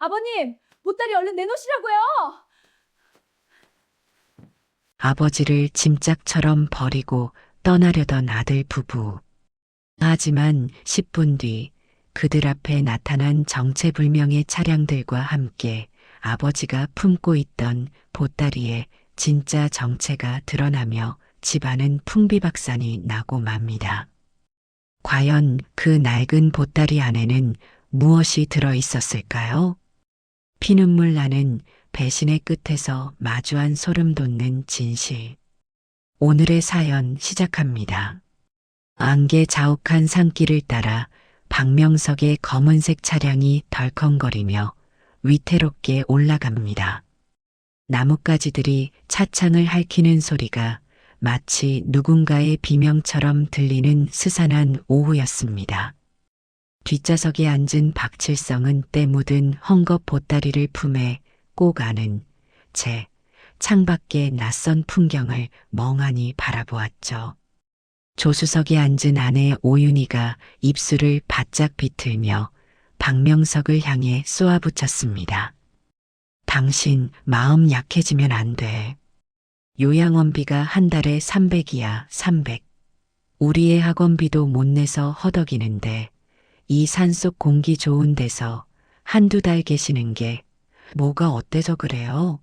아버님, 보따리 얼른 내놓으시라고요. 아버지를 짐짝처럼 버리고 떠나려던 아들 부부. 하지만 10분 뒤 그들 앞에 나타난 정체불명의 차량들과 함께 아버지가 품고 있던 보따리의 진짜 정체가 드러나며 집안은 풍비박산이 나고 맙니다. 과연 그 낡은 보따리 안에는 무엇이 들어 있었을까요? 피눈물 나는 배신의 끝에서 마주한 소름 돋는 진실. 오늘의 사연 시작합니다. 안개 자욱한 산길을 따라 박명석의 검은색 차량이 덜컹거리며 위태롭게 올라갑니다. 나뭇가지들이 차창을 핥히는 소리가 마치 누군가의 비명처럼 들리는 스산한 오후였습니다. 뒷좌석에 앉은 박칠성은 때 묻은 헝겊 보따리를 품에 꼭 안은 채 창밖의 낯선 풍경을 멍하니 바라보았죠. 조수석에 앉은 아내 오윤희가 입술을 바짝 비틀며 박명석을 향해 쏘아붙였습니다. 당신 마음 약해지면 안 돼. 요양원비가 한 달에 300이야, 300. 우리의 학원비도 못 내서 허덕이는데 이 산속 공기 좋은 데서 한두 달 계시는 게 뭐가 어때서 그래요?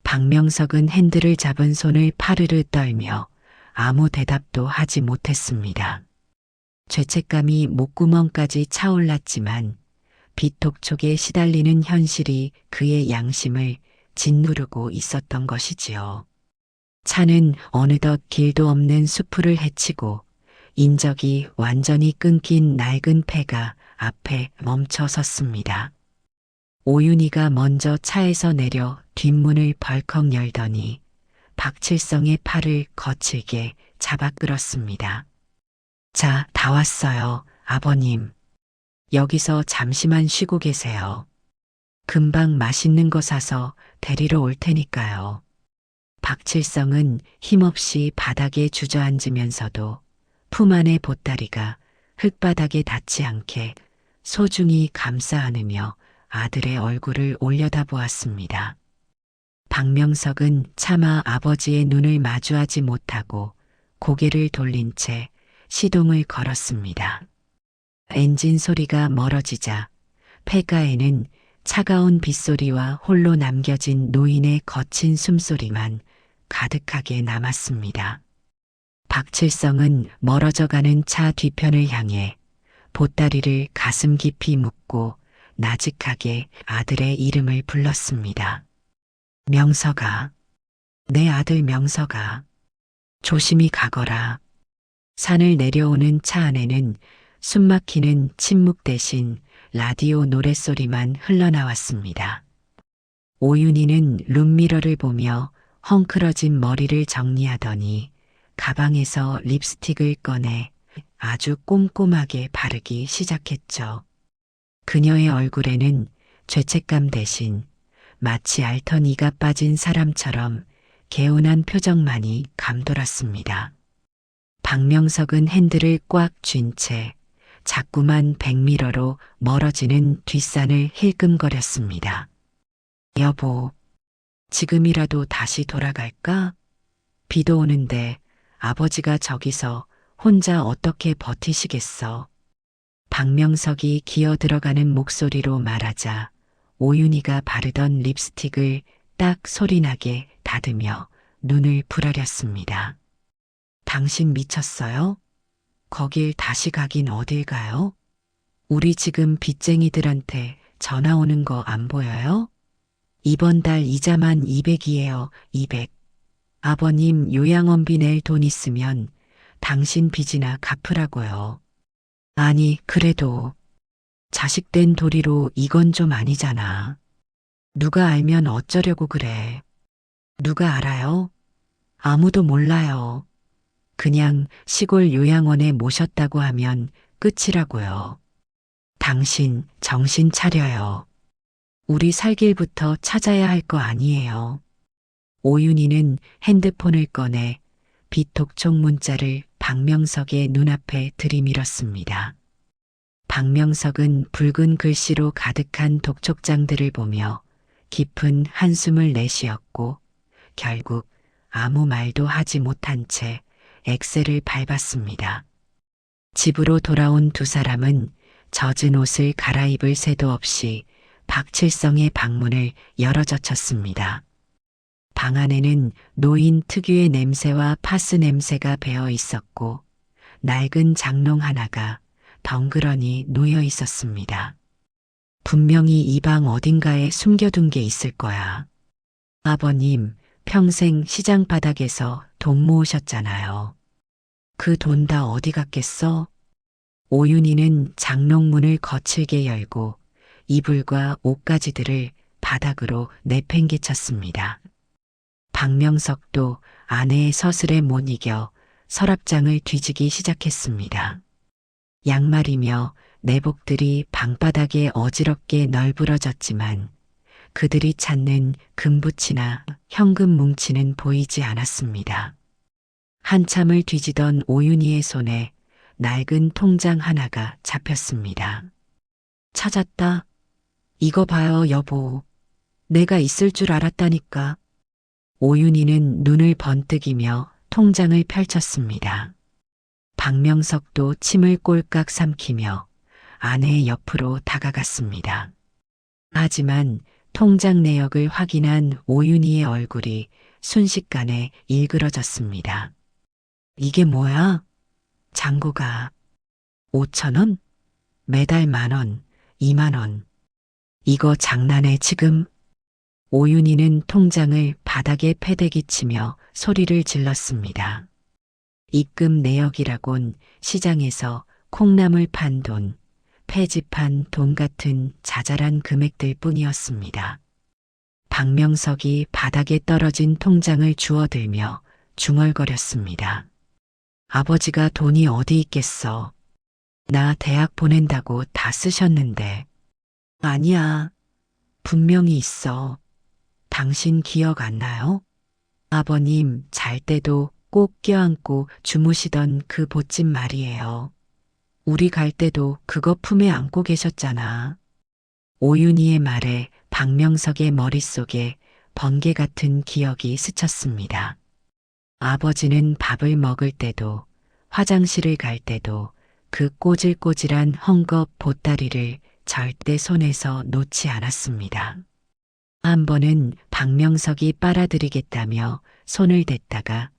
박명석은 핸들을 잡은 손을 파르르 떨며 아무 대답도 하지 못했습니다. 죄책감이 목구멍까지 차올랐지만 비톡촉에 시달리는 현실이 그의 양심을 짓누르고 있었던 것이지요. 차는 어느덧 길도 없는 수풀을 헤치고 인적이 완전히 끊긴 낡은 폐가 앞에 멈춰 섰습니다. 오윤희가 먼저 차에서 내려 뒷문을 벌컥 열더니 박칠성의 팔을 거칠게 잡아 끌었습니다. 자, 다 왔어요, 아버님. 여기서 잠시만 쉬고 계세요. 금방 맛있는 거 사서 데리러 올 테니까요. 박칠성은 힘없이 바닥에 주저앉으면서도 품 안의 보따리가 흙바닥에 닿지 않게 소중히 감싸 안으며 아들의 얼굴을 올려다보았습니다. 박명석은 차마 아버지의 눈을 마주하지 못하고 고개를 돌린 채 시동을 걸었습니다. 엔진 소리가 멀어지자 폐가에는 차가운 빗소리와 홀로 남겨진 노인의 거친 숨소리만 가득하게 남았습니다. 박칠성은 멀어져가는 차 뒤편을 향해 보따리를 가슴 깊이 묻고 나직하게 아들의 이름을 불렀습니다. 명석아, 내 아들 명석아, 조심히 가거라. 산을 내려오는 차 안에는 숨막히는 침묵 대신 라디오 노랫소리만 흘러나왔습니다. 오윤희는 룸미러를 보며 헝클어진 머리를 정리하더니 가방에서 립스틱을 꺼내 아주 꼼꼼하게 바르기 시작했죠. 그녀의 얼굴에는 죄책감 대신 마치 앓던 이가 빠진 사람처럼 개운한 표정만이 감돌았습니다. 박명석은 핸들을 꽉 쥔 채 자꾸만 백미러로 멀어지는 뒷산을 힐끔거렸습니다. 여보, 지금이라도 다시 돌아갈까? 비도 오는데 아버지가 저기서 혼자 어떻게 버티시겠어? 박명석이 기어 들어가는 목소리로 말하자 오윤희가 바르던 립스틱을 딱 소리나게 닫으며 눈을 부라렸습니다. 당신 미쳤어요? 거길 다시 가긴 어딜 가요? 우리 지금 빚쟁이들한테 전화 오는 거 안 보여요? 이번 달 이자만 200이에요, 200. 아버님 요양원비 낼 돈 있으면 당신 빚이나 갚으라고요. 아니, 그래도 자식된 도리로 이건 좀 아니잖아. 누가 알면 어쩌려고 그래. 누가 알아요? 아무도 몰라요. 그냥 시골 요양원에 모셨다고 하면 끝이라고요. 당신 정신 차려요. 우리 살 길부터 찾아야 할 거 아니에요. 오윤희는 핸드폰을 꺼내 비톡촉 문자를 박명석의 눈앞에 들이밀었습니다. 박명석은 붉은 글씨로 가득한 독촉장들을 보며 깊은 한숨을 내쉬었고 결국 아무 말도 하지 못한 채 엑셀을 밟았습니다. 집으로 돌아온 두 사람은 젖은 옷을 갈아입을 새도 없이 박칠성의 방문을 열어젖혔습니다. 방 안에는 노인 특유의 냄새와 파스 냄새가 배어 있었고 낡은 장롱 하나가 덩그러니 놓여 있었습니다. 분명히 이 방 어딘가에 숨겨둔 게 있을 거야. 아버님, 평생 시장 바닥에서 돈 모으셨잖아요. 그 돈 다 어디 갔겠어? 오윤희는 장롱문을 거칠게 열고 이불과 옷가지들을 바닥으로 내팽개쳤습니다. 박명석도 아내의 서슬에 못 이겨 서랍장을 뒤지기 시작했습니다. 양말이며 내복들이 방바닥에 어지럽게 널브러졌지만 그들이 찾는 금붙이나 현금 뭉치는 보이지 않았습니다. 한참을 뒤지던 오윤희의 손에 낡은 통장 하나가 잡혔습니다. 찾았다. 이거 봐요, 여보. 내가 있을 줄 알았다니까. 오윤희는 눈을 번뜩이며 통장을 펼쳤습니다. 박명석도 침을 꼴깍 삼키며 아내의 옆으로 다가갔습니다. 하지만 통장 내역을 확인한 오윤희의 얼굴이 순식간에 일그러졌습니다. 이게 뭐야? 잔고가 5,000원? 매달 10,000원, 20,000원. 이거 장난해 지금? 오윤희는 통장을 바닥에 패대기치며 소리를 질렀습니다. 입금 내역이라곤 시장에서 콩나물 판 돈, 폐지판 돈 같은 자잘한 금액들 뿐이었습니다. 박명석이 바닥에 떨어진 통장을 주워들며 중얼거렸습니다. 아버지가 돈이 어디 있겠어. 나 대학 보낸다고 다 쓰셨는데. 아니야. 분명히 있어. 당신 기억 안 나요? 아버님 잘 때도 꼭 껴안고 주무시던 그 보찜 말이에요. 우리 갈 때도 그거 품에 안고 계셨잖아. 오윤희의 말에 박명석의 머릿속에 번개 같은 기억이 스쳤습니다. 아버지는 밥을 먹을 때도 화장실을 갈 때도 그 꼬질꼬질한 헝겊 보따리를 절대 손에서 놓지 않았습니다. 한 번은 박명석이 빨아들이겠다며 손을 댔다가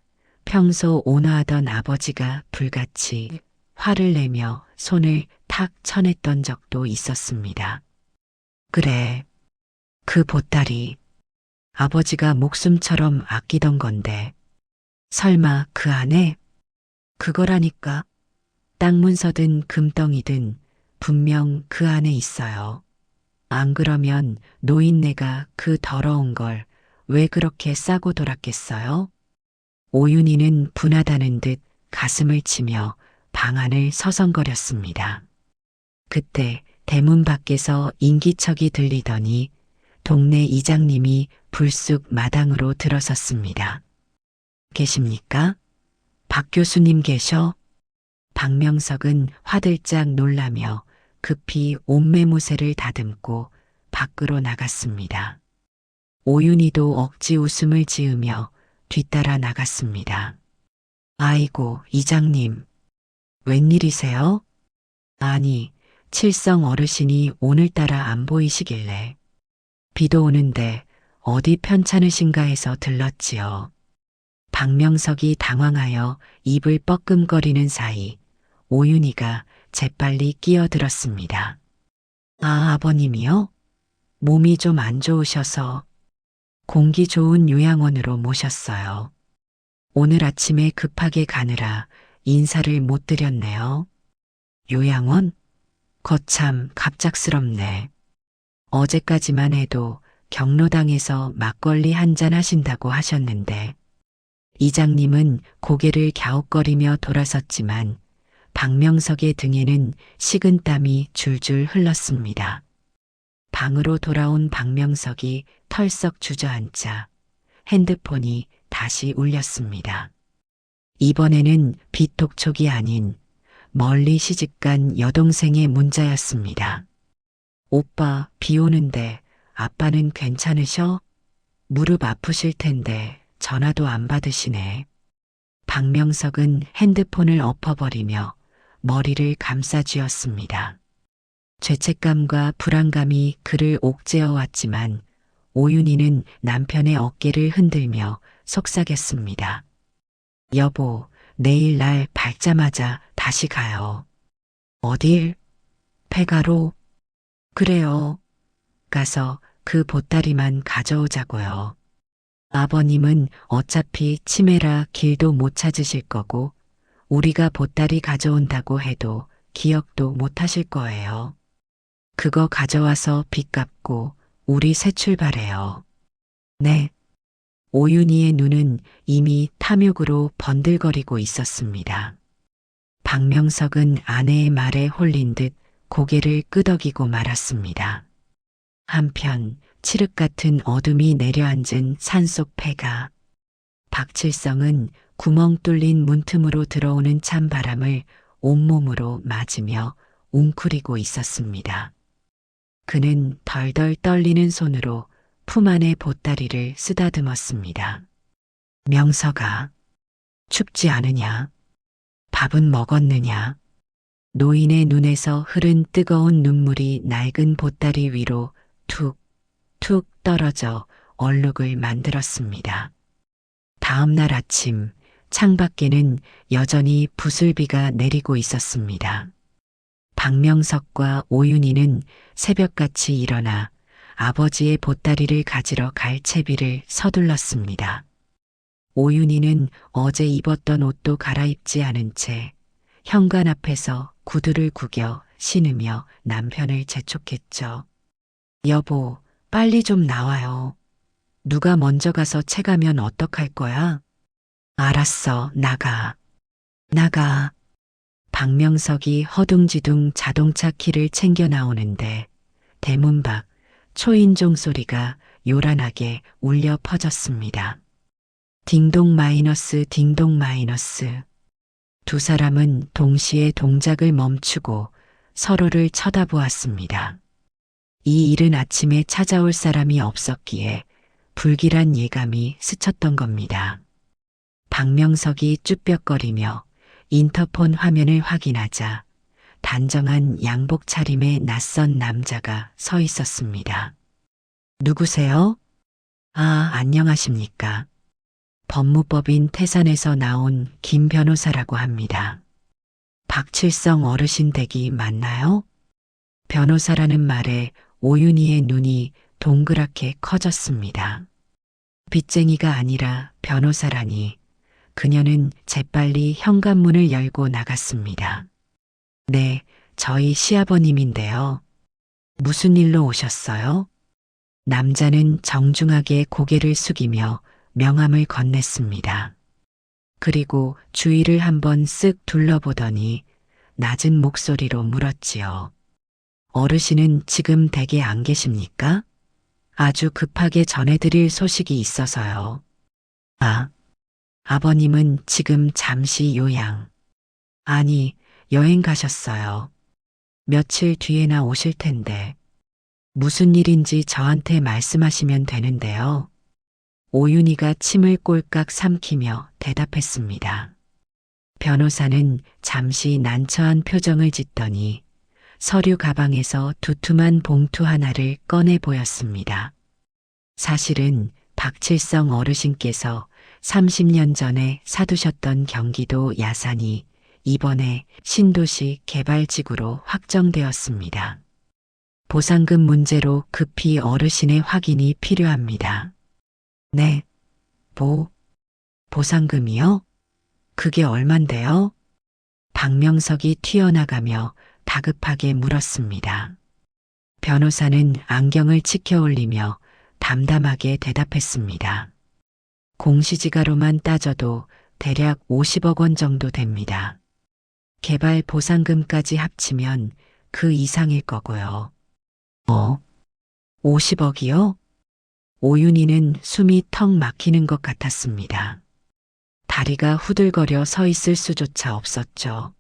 평소 온화하던 아버지가 불같이 화를 내며 손을 탁 쳐냈던 적도 있었습니다. 그래, 그 보따리 아버지가 목숨처럼 아끼던 건데 설마 그 안에? 그거라니까. 땅 문서든 금덩이든 분명 그 안에 있어요. 안 그러면 노인네가 그 더러운 걸 왜 그렇게 싸고 돌았겠어요? 오윤희는 분하다는 듯 가슴을 치며 방 안을 서성거렸습니다. 그때 대문 밖에서 인기척이 들리더니 동네 이장님이 불쑥 마당으로 들어섰습니다. 계십니까? 박 교수님 계셔? 박명석은 화들짝 놀라며 급히 옷매무새를 다듬고 밖으로 나갔습니다. 오윤희도 억지 웃음을 지으며 뒤따라 나갔습니다. 아이고, 이장님. 웬일이세요? 아니, 칠성 어르신이 오늘따라 안 보이시길래. 비도 오는데 어디 편찮으신가 해서 들렀지요. 박명석이 당황하여 입을 뻐끔거리는 사이 오윤희가 재빨리 끼어들었습니다. 아, 아버님이요? 몸이 좀 안 좋으셔서 공기 좋은 요양원으로 모셨어요. 오늘 아침에 급하게 가느라 인사를 못 드렸네요. 요양원? 거참 갑작스럽네. 어제까지만 해도 경로당에서 막걸리 한잔 하신다고 하셨는데 이장님은 고개를 갸웃거리며 돌아섰지만 박명석의 등에는 식은땀이 줄줄 흘렀습니다. 방으로 돌아온 박명석이 털썩 주저앉자 핸드폰이 다시 울렸습니다. 이번에는 비톡촉이 아닌 멀리 시집간 여동생의 문자였습니다. 오빠, 비 오는데 아빠는 괜찮으셔? 무릎 아프실 텐데 전화도 안 받으시네. 박명석은 핸드폰을 엎어버리며 머리를 감싸쥐었습니다. 죄책감과 불안감이 그를 옥죄어 왔지만 오윤희는 남편의 어깨를 흔들며 속삭였습니다. 여보, 내일 날 밝자마자 다시 가요. 어딜? 폐가로? 그래요. 가서 그 보따리만 가져오자고요. 아버님은 어차피 치매라 길도 못 찾으실 거고 우리가 보따리 가져온다고 해도 기억도 못 하실 거예요. 그거 가져와서 빚 갚고 우리 새 출발해요. 네. 오윤희의 눈은 이미 탐욕으로 번들거리고 있었습니다. 박명석은 아내의 말에 홀린 듯 고개를 끄덕이고 말았습니다. 한편 칠흑 같은 어둠이 내려앉은 산속 폐가. 박칠성은 구멍 뚫린 문틈으로 들어오는 찬바람을 온몸으로 맞으며 웅크리고 있었습니다. 그는 덜덜 떨리는 손으로 품 안의 보따리를 쓰다듬었습니다. 명석아, 춥지 않으냐? 밥은 먹었느냐? 노인의 눈에서 흐른 뜨거운 눈물이 낡은 보따리 위로 툭, 툭 떨어져 얼룩을 만들었습니다. 다음 날 아침 창밖에는 여전히 부슬비가 내리고 있었습니다. 박명석과 오윤희는 새벽같이 일어나 아버지의 보따리를 가지러 갈 채비를 서둘렀습니다. 오윤희는 어제 입었던 옷도 갈아입지 않은 채 현관 앞에서 구두를 구겨 신으며 남편을 재촉했죠. 여보, 빨리 좀 나와요. 누가 먼저 가서 채가면 어떡할 거야? 알았어, 나가. 나가. 박명석이 허둥지둥 자동차 키를 챙겨 나오는데 대문 밖 초인종 소리가 요란하게 울려 퍼졌습니다. 딩동 마이너스 딩동 마이너스. 두 사람은 동시에 동작을 멈추고 서로를 쳐다보았습니다. 이 이른 아침에 찾아올 사람이 없었기에 불길한 예감이 스쳤던 겁니다. 박명석이 쭈뼛거리며 인터폰 화면을 확인하자 단정한 양복 차림의 낯선 남자가 서 있었습니다. 누구세요? 아, 안녕하십니까. 법무법인 태산에서 나온 김 변호사라고 합니다. 박칠성 어르신 댁이 맞나요? 변호사라는 말에 오윤희의 눈이 동그랗게 커졌습니다. 빚쟁이가 아니라 변호사라니 그녀는 재빨리 현관문을 열고 나갔습니다. 네, 저희 시아버님인데요. 무슨 일로 오셨어요? 남자는 정중하게 고개를 숙이며 명함을 건넸습니다. 그리고 주위를 한번 쓱 둘러보더니 낮은 목소리로 물었지요. 어르신은 지금 댁에 안 계십니까? 아주 급하게 전해드릴 소식이 있어서요. 아, 아버님은 지금 잠시 요양. 아니, 여행 가셨어요. 며칠 뒤에나 오실 텐데. 무슨 일인지 저한테 말씀하시면 되는데요. 오윤희가 침을 꼴깍 삼키며 대답했습니다. 변호사는 잠시 난처한 표정을 짓더니 서류 가방에서 두툼한 봉투 하나를 꺼내 보였습니다. 사실은 박칠성 어르신께서 30년 전에 사두셨던 경기도 야산이 이번에 신도시 개발지구로 확정되었습니다. 보상금 문제로 급히 어르신의 확인이 필요합니다. 네. 보상금이요? 그게 얼만데요? 박명석이 튀어나가며 다급하게 물었습니다. 변호사는 안경을 치켜 올리며 담담하게 대답했습니다. 공시지가로만 따져도 대략 50억 원 정도 됩니다. 개발 보상금까지 합치면 그 이상일 거고요. 50억이요? 오윤희는 숨이 턱 막히는 것 같았습니다. 다리가 후들거려 서 있을 수조차 없었죠.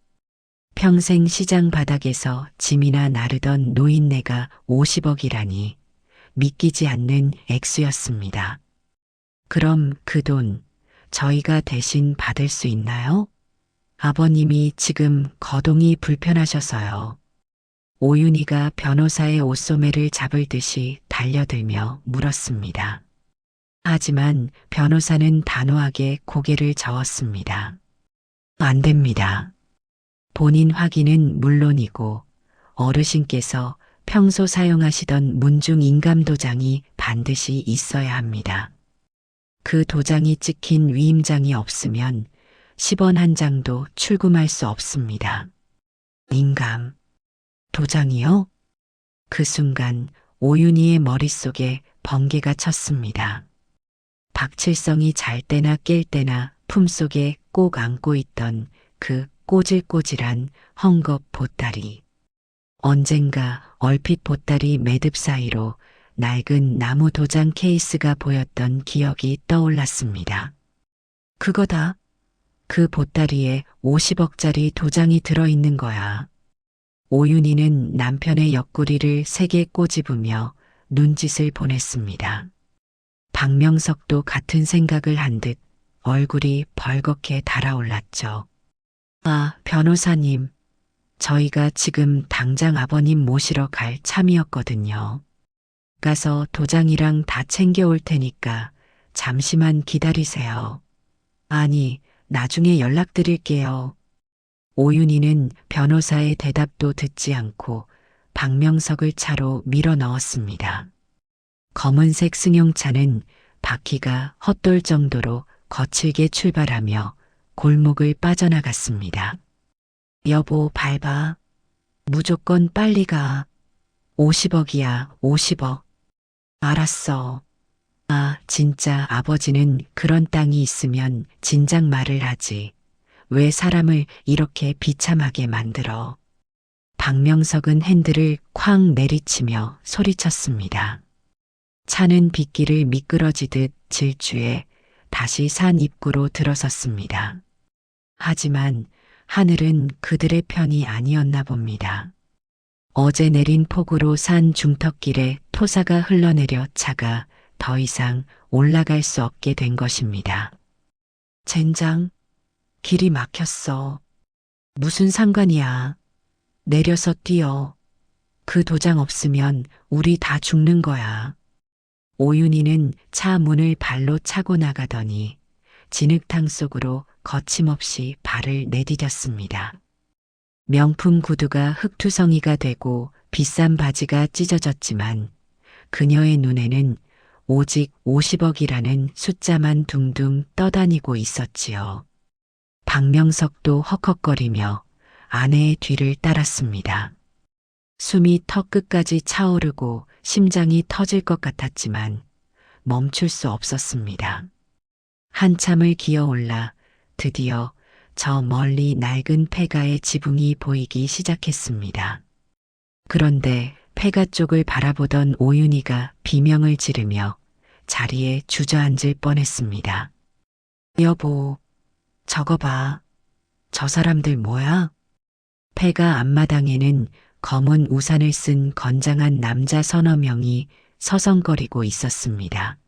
평생 시장 바닥에서 짐이나 나르던 노인네가 50억이라니 믿기지 않는 액수였습니다. 그럼 그 돈 저희가 대신 받을 수 있나요? 아버님이 지금 거동이 불편하셔서요. 오윤희가 변호사의 옷소매를 잡을 듯이 달려들며 물었습니다. 하지만 변호사는 단호하게 고개를 저었습니다. 안 됩니다. 본인 확인은 물론이고 어르신께서 평소 사용하시던 문중 인감도장이 반드시 있어야 합니다. 그 도장이 찍힌 위임장이 없으면 10원 한 장도 출금할 수 없습니다. 인감, 도장이요? 그 순간 오윤희의 머릿속에 번개가 쳤습니다. 박칠성이 잘 때나 깰 때나 품속에 꼭 안고 있던 그 꼬질꼬질한 헝겊 보따리. 언젠가 얼핏 보따리 매듭 사이로 낡은 나무 도장 케이스가 보였던 기억이 떠올랐습니다. 그거다. 그 보따리에 50억짜리 도장이 들어있는 거야. 오윤희는 남편의 옆구리를 세게 꼬집으며 눈짓을 보냈습니다. 박명석도 같은 생각을 한 듯 얼굴이 벌겋게 달아올랐죠. 아, 변호사님. 저희가 지금 당장 아버님 모시러 갈 참이었거든요. 가서 도장이랑 다 챙겨올 테니까 잠시만 기다리세요. 아니, 나중에 연락드릴게요. 오윤희는 변호사의 대답도 듣지 않고 박명석을 차로 밀어 넣었습니다. 검은색 승용차는 바퀴가 헛돌 정도로 거칠게 출발하며 골목을 빠져나갔습니다. 여보, 밟아. 무조건 빨리 가. 50억이야, 50억. 알았어. 아, 진짜 아버지는 그런 땅이 있으면 진작 말을 하지. 왜 사람을 이렇게 비참하게 만들어. 박명석은 핸들을 쾅 내리치며 소리쳤습니다. 차는 빗길을 미끄러지듯 질주해 다시 산 입구로 들어섰습니다. 하지만 하늘은 그들의 편이 아니었나 봅니다. 어제 내린 폭우로 산 중턱길에 토사가 흘러내려 차가 더 이상 올라갈 수 없게 된 것입니다. 젠장, 길이 막혔어. 무슨 상관이야. 내려서 뛰어. 그 도장 없으면 우리 다 죽는 거야. 오윤희는 차 문을 발로 차고 나가더니 진흙탕 속으로 거침없이 발을 내디뎠습니다. 명품 구두가 흙투성이가 되고 비싼 바지가 찢어졌지만 그녀의 눈에는 오직 50억이라는 숫자만 둥둥 떠다니고 있었지요. 박명석도 헉헉거리며 아내의 뒤를 따랐습니다. 숨이 턱 끝까지 차오르고 심장이 터질 것 같았지만 멈출 수 없었습니다. 한참을 기어올라 드디어 저 멀리 낡은 폐가의 지붕이 보이기 시작했습니다. 그런데 폐가 쪽을 바라보던 오윤희가 비명을 지르며 자리에 주저앉을 뻔했습니다. 여보, 저거 봐. 저 사람들 뭐야? 폐가 앞마당에는 검은 우산을 쓴 건장한 남자 서너 명이 서성거리고 있었습니다.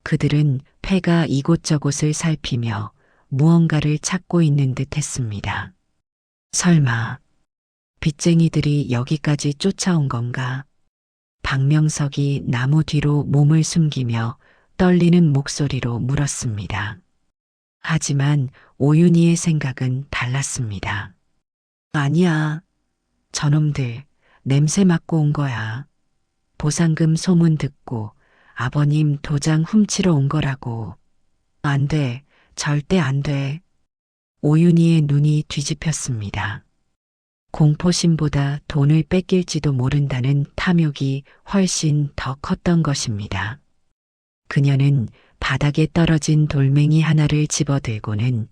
그들은 폐가 이곳저곳을 살피며 무언가를 찾고 있는 듯 했습니다. 설마 빚쟁이들이 여기까지 쫓아온 건가? 박명석이 나무 뒤로 몸을 숨기며 떨리는 목소리로 물었습니다. 하지만 오윤희의 생각은 달랐습니다. 아니야. 저놈들 냄새 맡고 온 거야. 보상금 소문 듣고 아버님 도장 훔치러 온 거라고. 안 돼. 절대 안 돼. 오윤희의 눈이 뒤집혔습니다. 공포심보다 돈을 뺏길지도 모른다는 탐욕이 훨씬 더 컸던 것입니다. 그녀는 바닥에 떨어진 돌멩이 하나를 집어들고는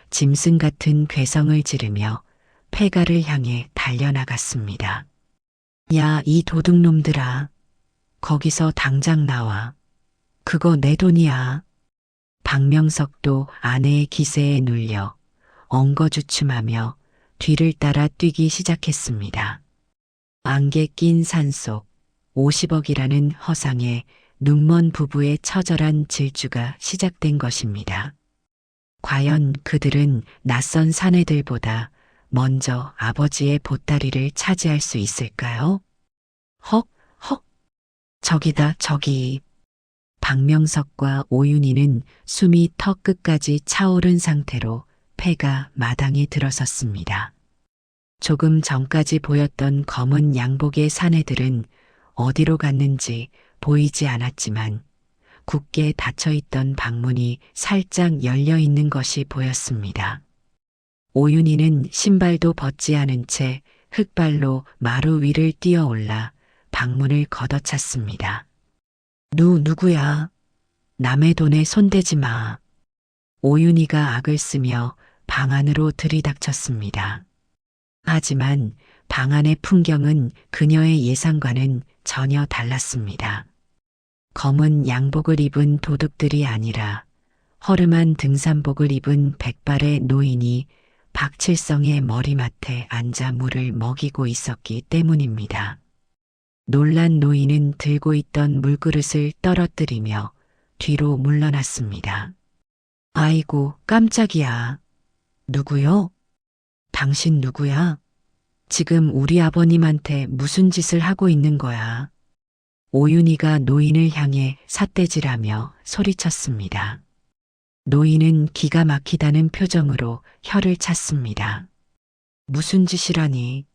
짐승 같은 괴성을 지르며 폐가를 향해 달려나갔습니다. 야, 이 도둑놈들아. 거기서 당장 나와. 그거 내 돈이야. 박명석도 아내의 기세에 눌려 엉거주춤하며 뒤를 따라 뛰기 시작했습니다. 안개 낀 산속 50억이라는 허상에 눈먼 부부의 처절한 질주가 시작된 것입니다. 과연 그들은 낯선 사내들보다 먼저 아버지의 보따리를 차지할 수 있을까요? 헉, 헉, 저기다, 저기. 박명석과 오윤희는 숨이 턱 끝까지 차오른 상태로 폐가 마당에 들어섰습니다. 조금 전까지 보였던 검은 양복의 사내들은 어디로 갔는지 보이지 않았지만 굳게 닫혀있던 방문이 살짝 열려 있는 것이 보였습니다. 오윤희는 신발도 벗지 않은 채 흙발로 마루 위를 뛰어올라 방문을 걷어찼습니다. 누구야? 남의 돈에 손대지 마. 오윤희가 악을 쓰며 방 안으로 들이닥쳤습니다. 하지만 방 안의 풍경은 그녀의 예상과는 전혀 달랐습니다. 검은 양복을 입은 도둑들이 아니라 허름한 등산복을 입은 백발의 노인이 박칠성의 머리맡에 앉아 물을 먹이고 있었기 때문입니다. 놀란 노인은 들고 있던 물그릇을 떨어뜨리며 뒤로 물러났습니다. 아이고, 깜짝이야. 누구요? 당신 누구야? 지금 우리 아버님한테 무슨 짓을 하고 있는 거야? 오윤희가 노인을 향해 삿대질하며 소리쳤습니다. 노인은 기가 막히다는 표정으로 혀를 찼습니다. 무슨 짓이라니?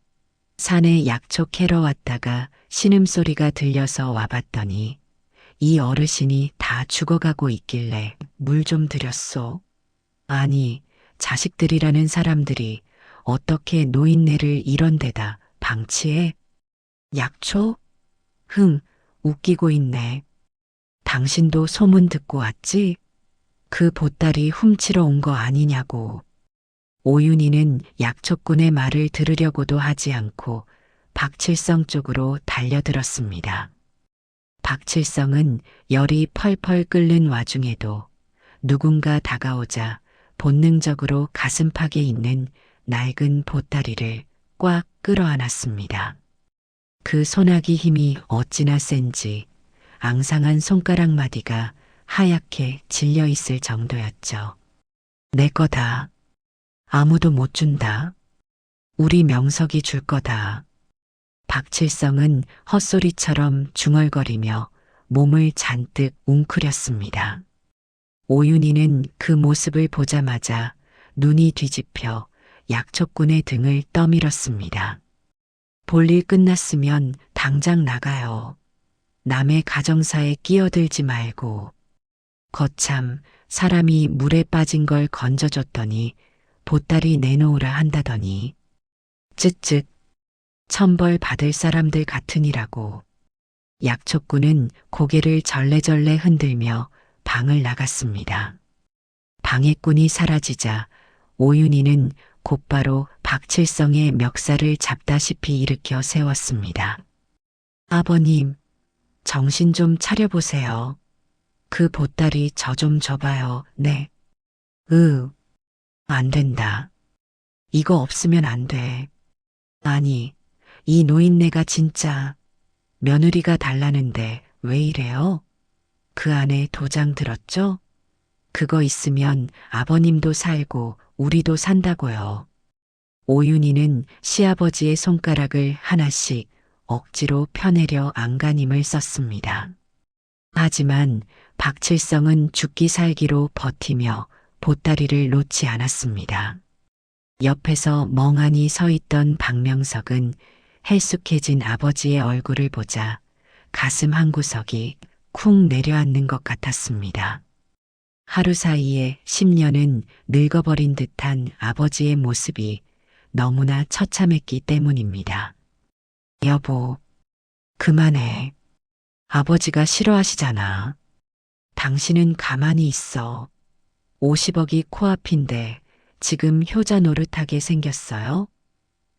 산에 약초 캐러 왔다가 신음소리가 들려서 와봤더니 이 어르신이 다 죽어가고 있길래 물 좀 드렸소. 아니, 자식들이라는 사람들이 어떻게 노인네를 이런 데다 방치해? 약초? 웃기고 있네. 당신도 소문 듣고 왔지? 그 보따리 훔치러 온 거 아니냐고. 오윤희는 약초꾼의 말을 들으려고도 하지 않고 박칠성 쪽으로 달려들었습니다. 박칠성은 열이 펄펄 끓는 와중에도 누군가 다가오자 본능적으로 가슴팍에 있는 낡은 보따리를 꽉 끌어안았습니다. 그 소나기 힘이 어찌나 센지 앙상한 손가락 마디가 하얗게 질려 있을 정도였죠. 내 거다. 아무도 못 준다. 우리 명석이 줄 거다. 박칠성은 헛소리처럼 중얼거리며 몸을 잔뜩 웅크렸습니다. 오윤희는 그 모습을 보자마자 눈이 뒤집혀 약초꾼의 등을 떠밀었습니다. 볼일 끝났으면 당장 나가요. 남의 가정사에 끼어들지 말고. 거참 사람이 물에 빠진 걸 건져줬더니 보따리 내놓으라 한다더니. 쯧쯧. 천벌 받을 사람들 같으니라고. 약초꾼은 고개를 절레절레 흔들며 방을 나갔습니다. 방해꾼이 사라지자 오윤희는 곧바로 박칠성의 멱살을 잡다시피 일으켜 세웠습니다. 아버님, 정신 좀 차려보세요. 그 보따리 저 좀 줘봐요. 네. 안 된다. 이거 없으면 안 돼. 아니, 이 노인네가 진짜 며느리가 달라는데 왜 이래요? 그 안에 도장 들었죠? 그거 있으면 아버님도 살고 우리도 산다고요. 오윤희는 시아버지의 손가락을 하나씩 억지로 펴내려 안간힘을 썼습니다. 하지만 박칠성은 죽기 살기로 버티며 보따리를 놓지 않았습니다. 옆에서 멍하니 서 있던 박명석은 헬쑥해진 아버지의 얼굴을 보자 가슴 한구석이 쿵 내려앉는 것 같았습니다. 하루 사이에 10년은 늙어버린 듯한 아버지의 모습이 너무나 처참했기 때문입니다. 여보, 그만해. 아버지가 싫어하시잖아. 당신은 가만히 있어. 50억이 코앞인데 지금 효자 노릇하게 생겼어요?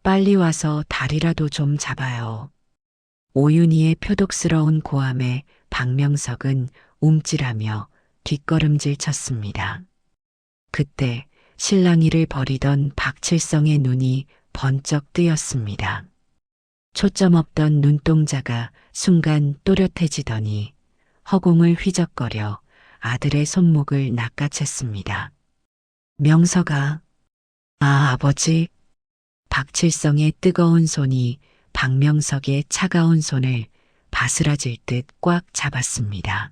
빨리 와서 다리라도 좀 잡아요. 오윤희의 표독스러운 고함에 박명석은 움찔하며 뒷걸음질 쳤습니다. 그때 실랑이를 벌이던 박칠성의 눈이 번쩍 뜨였습니다. 초점 없던 눈동자가 순간 또렷해지더니 허공을 휘적거려 아들의 손목을 낚아챘습니다. 명서가, 아버지. 박칠성의 뜨거운 손이 박명석의 차가운 손을 바스라질 듯 꽉 잡았습니다.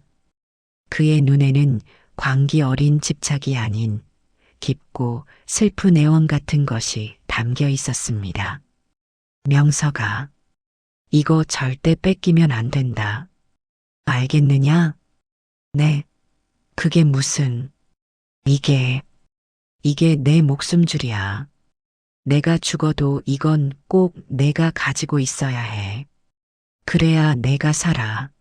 그의 눈에는 광기 어린 집착이 아닌 깊고 슬픈 애원 같은 것이 담겨 있었습니다. 명서가, 이거 절대 뺏기면 안 된다. 알겠느냐? 네. 그게 무슨, 이게 내 목숨줄이야. 내가 죽어도 이건 꼭 내가 가지고 있어야 해. 그래야 내가 살아.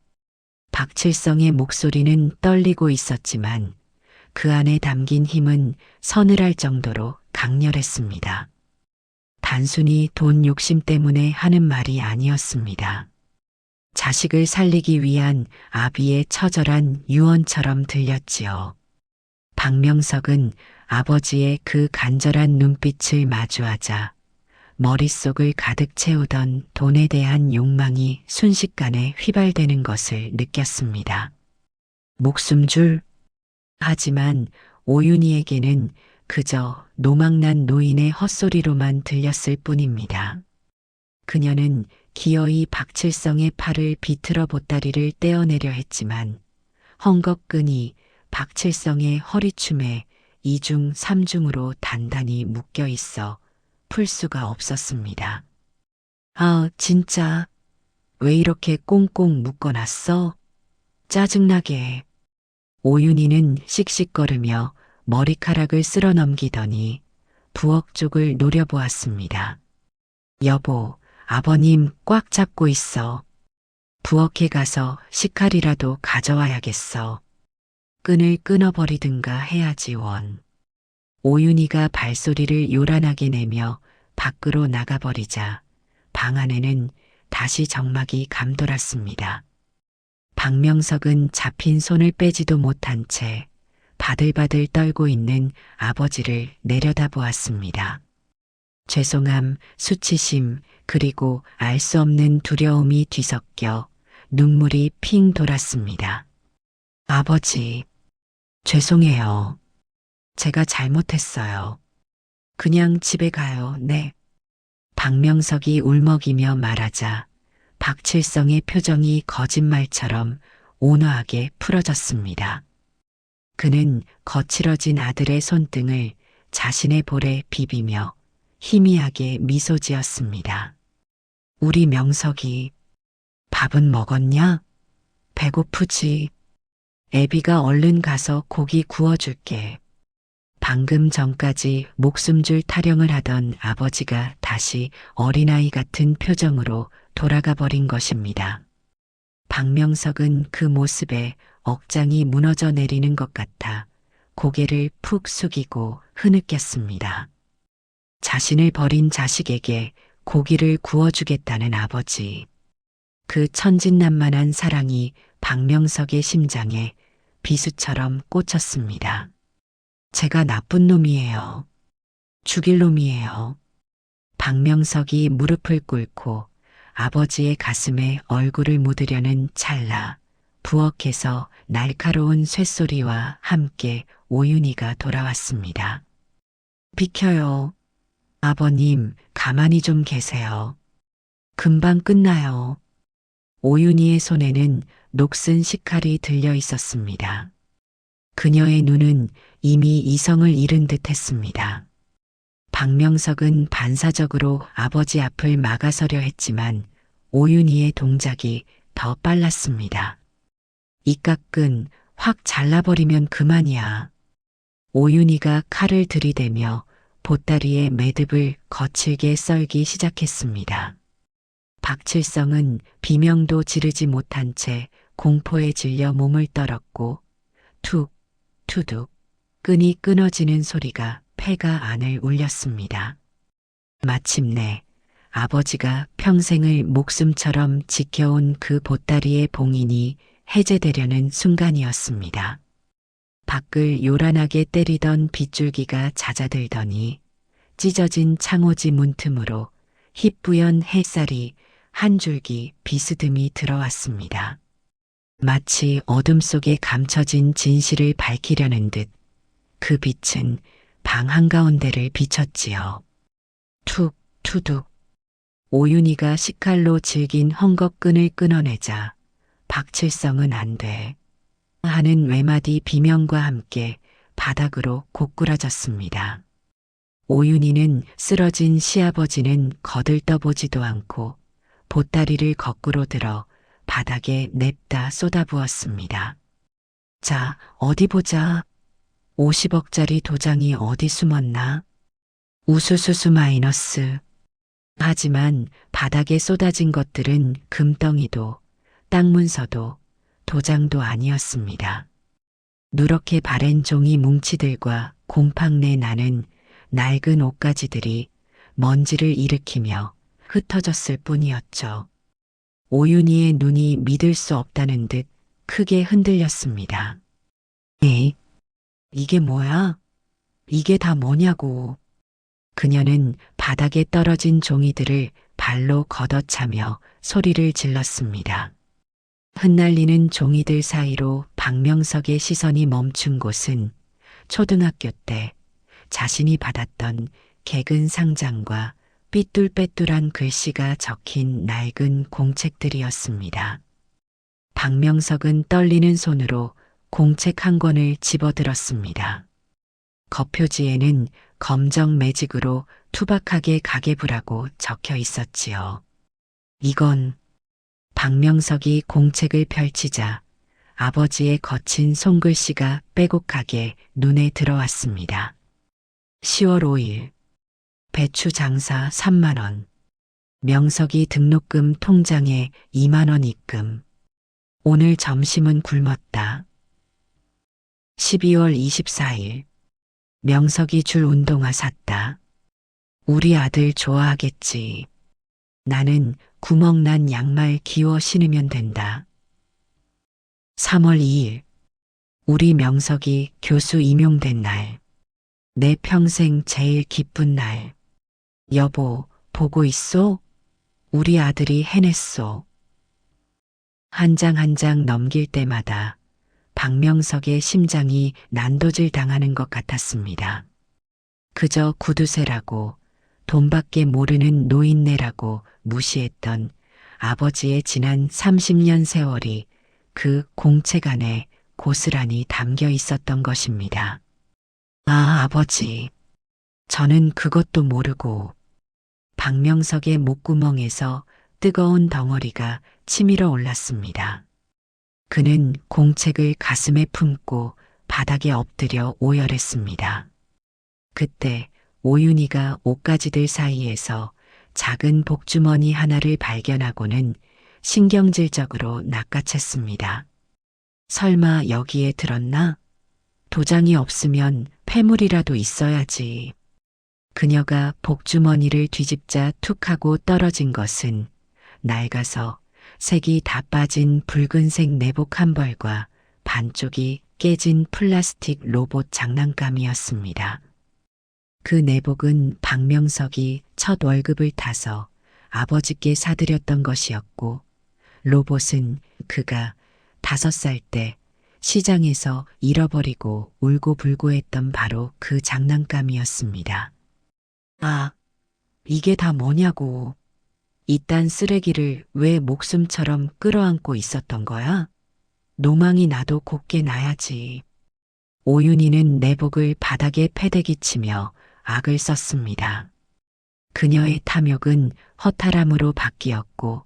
박칠성의 목소리는 떨리고 있었지만 그 안에 담긴 힘은 서늘할 정도로 강렬했습니다. 단순히 돈 욕심 때문에 하는 말이 아니었습니다. 자식을 살리기 위한 아비의 처절한 유언처럼 들렸지요. 박명석은 아버지의 그 간절한 눈빛을 마주하자 머릿속을 가득 채우던 돈에 대한 욕망이 순식간에 휘발되는 것을 느꼈습니다. 목숨줄? 하지만 오윤희에게는 그저 노망난 노인의 헛소리로만 들렸을 뿐입니다. 그녀는 기어이 박칠성의 팔을 비틀어 보따리를 떼어내려 했지만 헝겊끈이 박칠성의 허리춤에 2중 3중으로 단단히 묶여 있어 풀 수가 없었습니다. 아, 진짜 왜 이렇게 꽁꽁 묶어놨어? 짜증나게. 오윤희는 씩씩거리며 머리카락을 쓸어 넘기더니 부엌 쪽을 노려보았습니다. 여보, 아버님 꽉 잡고 있어. 부엌에 가서 식칼이라도 가져와야겠어. 끈을 끊어버리든가 해야지 원. 오윤희가 발소리를 요란하게 내며 밖으로 나가버리자 방 안에는 다시 적막이 감돌았습니다. 박명석은 잡힌 손을 빼지도 못한 채 바들바들 떨고 있는 아버지를 내려다보았습니다. 죄송함, 수치심, 그리고 알 수 없는 두려움이 뒤섞여 눈물이 핑 돌았습니다. 아버지, 죄송해요. 제가 잘못했어요. 그냥 집에 가요, 네. 박명석이 울먹이며 말하자 박칠성의 표정이 거짓말처럼 온화하게 풀어졌습니다. 그는 거칠어진 아들의 손등을 자신의 볼에 비비며 희미하게 미소 지었습니다. 우리 명석이 밥은 먹었냐? 배고프지? 애비가 얼른 가서 고기 구워줄게. 방금 전까지 목숨줄 타령을 하던 아버지가 다시 어린아이 같은 표정으로 돌아가 버린 것입니다. 박명석은 그 모습에 억장이 무너져 내리는 것 같아 고개를 푹 숙이고 흐느꼈습니다. 자신을 버린 자식에게 고기를 구워주겠다는 아버지. 그 천진난만한 사랑이 박명석의 심장에 비수처럼 꽂혔습니다. 제가 나쁜 놈이에요. 죽일 놈이에요. 박명석이 무릎을 꿇고 아버지의 가슴에 얼굴을 묻으려는 찰나 부엌에서 날카로운 쇳소리와 함께 오윤희가 돌아왔습니다. 비켜요. 아버님, 가만히 좀 계세요. 금방 끝나요. 오윤희의 손에는 녹슨 식칼이 들려 있었습니다. 그녀의 눈은 이미 이성을 잃은 듯 했습니다. 박명석은 반사적으로 아버지 앞을 막아서려 했지만 오윤희의 동작이 더 빨랐습니다. 이깟끈 확 잘라버리면 그만이야. 오윤희가 칼을 들이대며 보따리의 매듭을 거칠게 썰기 시작했습니다. 박칠성은 비명도 지르지 못한 채 공포에 질려 몸을 떨었고 툭, 투둑, 끈이 끊어지는 소리가 폐가 안을 울렸습니다. 마침내 아버지가 평생을 목숨처럼 지켜온 그 보따리의 봉인이 해제되려는 순간이었습니다. 밖을 요란하게 때리던 빗줄기가 잦아들더니 찢어진 창호지 문틈으로 희뿌연 햇살이 한 줄기 비스듬히 들어왔습니다. 마치 어둠 속에 감춰진 진실을 밝히려는 듯 그 빛은 방 한가운데를 비쳤지요. 툭, 투둑. 오윤희가 식칼로 질긴 헝겊끈을 끊어내자 박칠성은 안 돼. 하는 외마디 비명과 함께 바닥으로 고꾸라졌습니다. 오윤희는 쓰러진 시아버지는 거들떠보지도 않고 보따리를 거꾸로 들어 바닥에 냅다 쏟아부었습니다. 자, 어디 보자. 50억짜리 도장이 어디 숨었나? 우수수수 마이너스. 하지만 바닥에 쏟아진 것들은 금덩이도 땅 문서도 도장도 아니었습니다. 누렇게 바랜 종이 뭉치들과 곰팡내 나는 낡은 옷가지들이 먼지를 일으키며 흩어졌을 뿐이었죠. 오윤희의 눈이 믿을 수 없다는 듯 크게 흔들렸습니다. 에이, 이게 뭐야? 이게 다 뭐냐고. 그녀는 바닥에 떨어진 종이들을 발로 걷어차며 소리를 질렀습니다. 흩날리는 종이들 사이로 박명석의 시선이 멈춘 곳은 초등학교 때 자신이 받았던 개근 상장과 삐뚤빼뚤한 글씨가 적힌 낡은 공책들이었습니다. 박명석은 떨리는 손으로 공책 한 권을 집어들었습니다. 겉표지에는 검정 매직으로 투박하게 가계부라고 적혀 있었지요. 이건 박명석이 공책을 펼치자 아버지의 거친 손글씨가 빼곡하게 눈에 들어왔습니다. 10월 5일 배추 장사 3만 원. 명석이 등록금 통장에 2만 원 입금. 오늘 점심은 굶었다. 12월 24일 명석이 줄 운동화 샀다. 우리 아들 좋아하겠지. 나는 구멍난 양말 기워 신으면 된다. 3월 2일 우리 명석이 교수 임용된 날. 내 평생 제일 기쁜 날. 여보, 보고 있소? 우리 아들이 해냈소. 한 장 한 장 넘길 때마다 박명석의 심장이 난도질 당하는 것 같았습니다. 그저 구두쇠라고 돈밖에 모르는 노인네라고 무시했던 아버지의 지난 30년 세월이 그 공책 안에 고스란히 담겨 있었던 것입니다. 아, 아버지. 저는 그것도 모르고. 박명석의 목구멍에서 뜨거운 덩어리가 치밀어 올랐습니다. 그는 공책을 가슴에 품고 바닥에 엎드려 오열했습니다. 그때 오윤희가 옷가지들 사이에서 작은 복주머니 하나를 발견하고는 신경질적으로 낚아챘습니다. 설마 여기에 들었나? 도장이 없으면 폐물이라도 있어야지. 그녀가 복주머니를 뒤집자 툭 하고 떨어진 것은 낡아서 색이 다 빠진 붉은색 내복 한 벌과 반쪽이 깨진 플라스틱 로봇 장난감이었습니다. 그 내복은 박명석이 첫 월급을 타서 아버지께 사드렸던 것이었고, 로봇은 그가 5살 때 시장에서 잃어버리고 울고불고 했던 바로 그 장난감이었습니다. 아, 이게 다 뭐냐고. 이딴 쓰레기를 왜 목숨처럼 끌어안고 있었던 거야? 노망이 나도 곱게 나야지. 오윤희는 내복을 바닥에 패대기치며 악을 썼습니다. 그녀의 탐욕은 허탈함으로 바뀌었고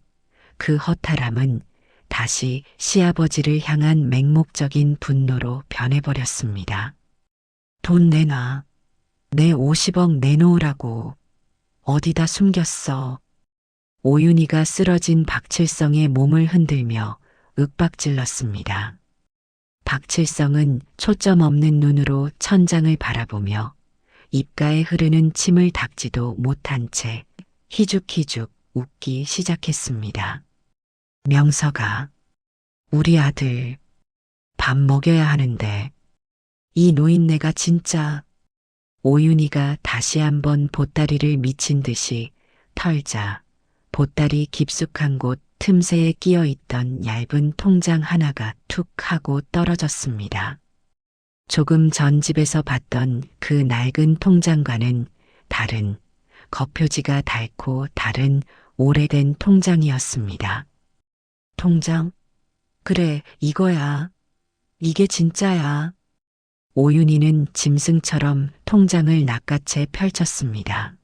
그 허탈함은 다시 시아버지를 향한 맹목적인 분노로 변해버렸습니다. 돈 내놔. 내 50억 내놓으라고. 어디다 숨겼어. 오윤희가 쓰러진 박칠성의 몸을 흔들며 윽박질렀습니다. 박칠성은 초점 없는 눈으로 천장을 바라보며 입가에 흐르는 침을 닦지도 못한 채 희죽희죽 웃기 시작했습니다. 명석아, 우리 아들 밥 먹여야 하는데 이 노인네가 진짜. 오윤희가 다시 한번 보따리를 미친 듯이 털자 보따리 깊숙한 곳 틈새에 끼어 있던 얇은 통장 하나가 툭 하고 떨어졌습니다. 조금 전 집에서 봤던 그 낡은 통장과는 다른, 겉표지가 닳고 다른 오래된 통장이었습니다. 통장? 그래, 이거야. 이게 진짜야. 오윤희는 짐승처럼 통장을 낚아채 펼쳤습니다.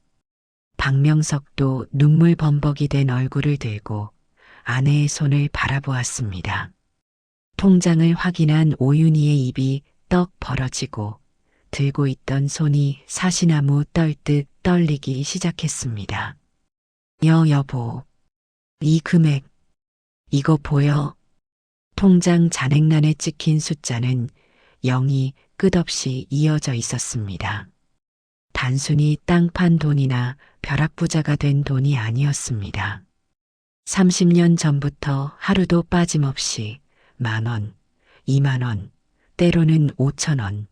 박명석도 눈물 범벅이 된 얼굴을 들고 아내의 손을 바라보았습니다. 통장을 확인한 오윤희의 입이 떡 벌어지고 들고 있던 손이 사시나무 떨듯 떨리기 시작했습니다. 여보, 이 금액, 이거 보여? 통장 잔액란에 찍힌 숫자는 0이 끝없이 이어져 있었습니다. 단순히 땅판 돈이나 벼락부자가 된 돈이 아니었습니다. 30년 전부터 하루도 빠짐없이 10,000원, 20,000원, 때로는 5,000원.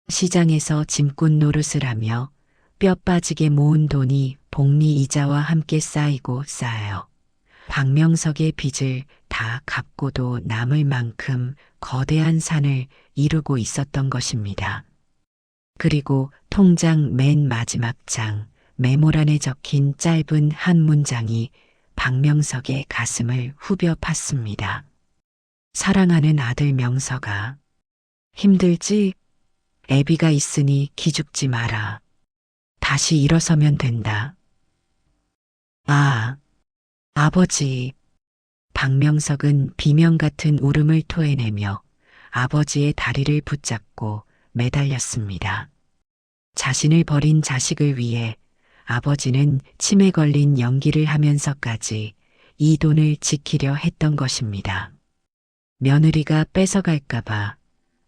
시장에서 짐꾼 노릇을 하며 뼈 빠지게 모은 돈이 복리 이자와 함께 쌓이고 쌓여 박명석의 빚을 다 갚고도 남을 만큼 거대한 산을 이루고 있었던 것입니다. 그리고 통장 맨 마지막 장, 메모란에 적힌 짧은 한 문장이 박명석의 가슴을 후벼 팠습니다. 사랑하는 아들 명석아, 힘들지? 애비가 있으니 기죽지 마라. 다시 일어서면 된다. 아, 아버지. 박명석은 비명 같은 울음을 토해내며 아버지의 다리를 붙잡고 매달렸습니다. 자신을 버린 자식을 위해 아버지는 침에 걸린 연기를 하면서까지 이 돈을 지키려 했던 것입니다. 며느리가 뺏어갈까봐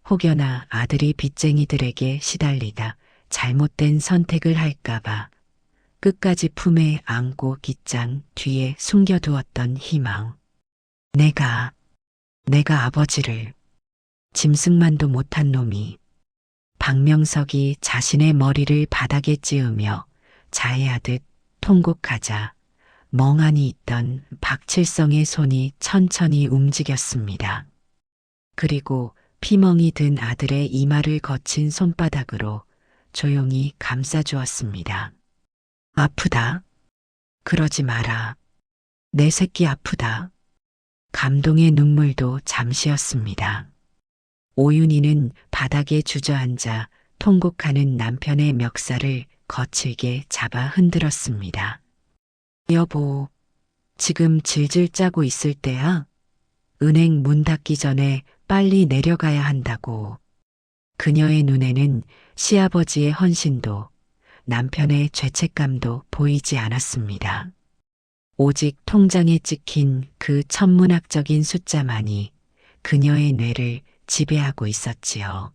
혹여나 아들이 빚쟁이들에게 시달리다 잘못된 선택을 할까봐 끝까지 품에 안고 깃장 뒤에 숨겨두었던 희망. 내가 아버지를 짐승만도 못한 놈이. 박명석이 자신의 머리를 바닥에 찌으며 자해하듯 통곡하자 멍하니 있던 박칠성의 손이 천천히 움직였습니다. 그리고 피멍이 든 아들의 이마를 거친 손바닥으로 조용히 감싸주었습니다. 아프다. 그러지 마라. 내 새끼 아프다. 감동의 눈물도 잠시였습니다. 오윤희는 바닥에 주저앉아 통곡하는 남편의 멱살을 거칠게 잡아 흔들었습니다. 여보, 지금 질질 짜고 있을 때야? 은행 문 닫기 전에 빨리 내려가야 한다고. 그녀의 눈에는 시아버지의 헌신도 남편의 죄책감도 보이지 않았습니다. 오직 통장에 찍힌 그 천문학적인 숫자만이 그녀의 뇌를 지배하고 있었지요.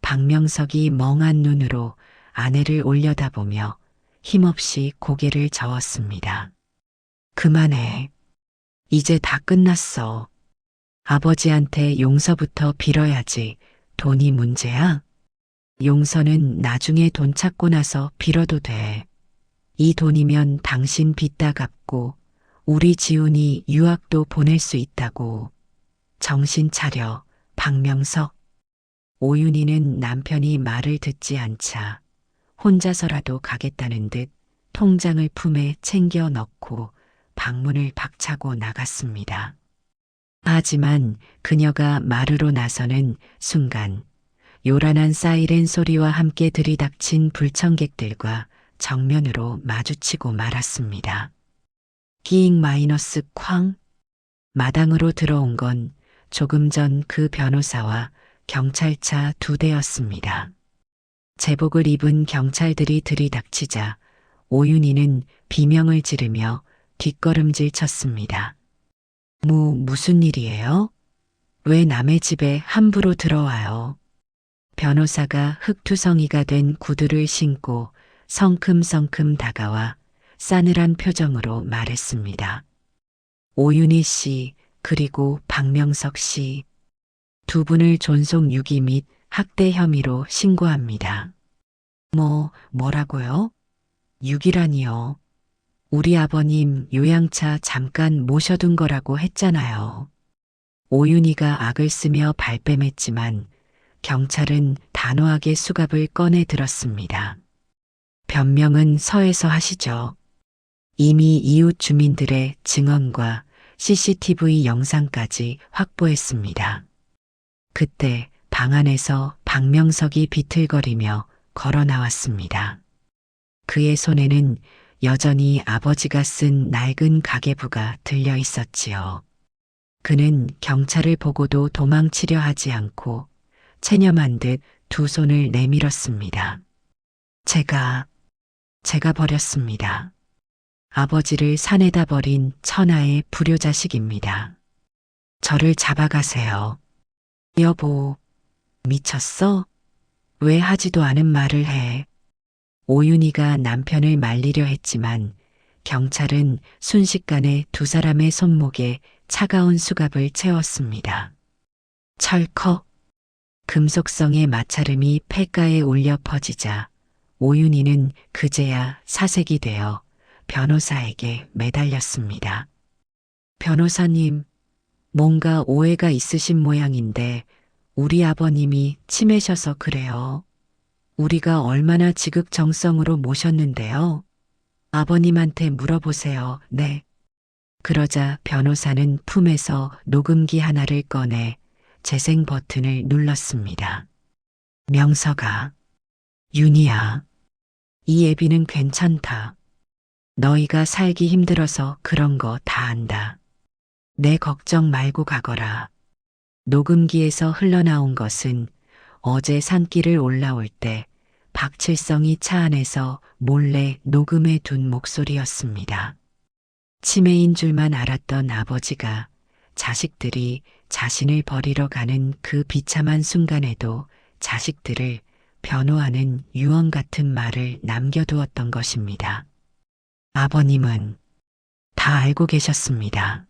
박명석이 멍한 눈으로 아내를 올려다보며 힘없이 고개를 저었습니다. 그만해. 이제 다 끝났어. 아버지한테 용서부터 빌어야지. 돈이 문제야? 용서는 나중에 돈 찾고 나서 빌어도 돼. 이 돈이면 당신 빚 다 갚고 우리 지훈이 유학도 보낼 수 있다고. 정신 차려, 박명석. 오윤희는 남편이 말을 듣지 않자 혼자서라도 가겠다는 듯 통장을 품에 챙겨 넣고 방문을 박차고 나갔습니다. 하지만 그녀가 마루로 나서는 순간 요란한 사이렌 소리와 함께 들이닥친 불청객들과 정면으로 마주치고 말았습니다. 끼잉 마이너스 쾅. 마당으로 들어온 건 조금 전 그 변호사와 경찰차 2대였습니다. 제복을 입은 경찰들이 들이닥치자 오윤희는 비명을 지르며 뒷걸음질 쳤습니다. 무슨 일이에요? 왜 남의 집에 함부로 들어와요? 변호사가 흙투성이가 된 구두를 신고 성큼성큼 다가와 싸늘한 표정으로 말했습니다. 오윤희 씨 그리고 박명석 씨 두 분을 존속 유기 및 학대 혐의로 신고합니다. 뭐라고요? 6이라니요. 우리 아버님 요양차 잠깐 모셔둔 거라고 했잖아요. 오윤희가 악을 쓰며 발뺌했지만 경찰은 단호하게 수갑을 꺼내 들었습니다. 변명은 서에서 하시죠. 이미 이웃 주민들의 증언과 CCTV 영상까지 확보했습니다. 그때 방 안에서 박명석이 비틀거리며 걸어 나왔습니다. 그의 손에는 여전히 아버지가 쓴 낡은 가계부가 들려 있었지요. 그는 경찰을 보고도 도망치려 하지 않고 체념한 듯 두 손을 내밀었습니다. 제가 버렸습니다. 아버지를 산에다 버린 천하의 불효자식입니다. 저를 잡아가세요. 여보, 미쳤어? 왜 하지도 않은 말을 해? 오윤희가 남편을 말리려 했지만 경찰은 순식간에 두 사람의 손목에 차가운 수갑을 채웠습니다. 철컥. 금속성의 마찰음이 폐가에 울려 퍼지자 오윤희는 그제야 사색이 되어 변호사에게 매달렸습니다. 변호사님, 뭔가 오해가 있으신 모양인데 우리 아버님이 치매셔서 그래요. 우리가 얼마나 지극정성으로 모셨는데요. 아버님한테 물어보세요. 네. 그러자 변호사는 품에서 녹음기 하나를 꺼내 재생 버튼을 눌렀습니다. 명석아, 윤희야, 이 애비는 괜찮다. 너희가 살기 힘들어서 그런 거 다 안다. 내 걱정 말고 가거라. 녹음기에서 흘러나온 것은 어제 산길을 올라올 때 박칠성이 차 안에서 몰래 녹음해 둔 목소리였습니다. 치매인 줄만 알았던 아버지가 자식들이 자신을 버리러 가는 그 비참한 순간에도 자식들을 변호하는 유언 같은 말을 남겨두었던 것입니다. 아버님은 다 알고 계셨습니다.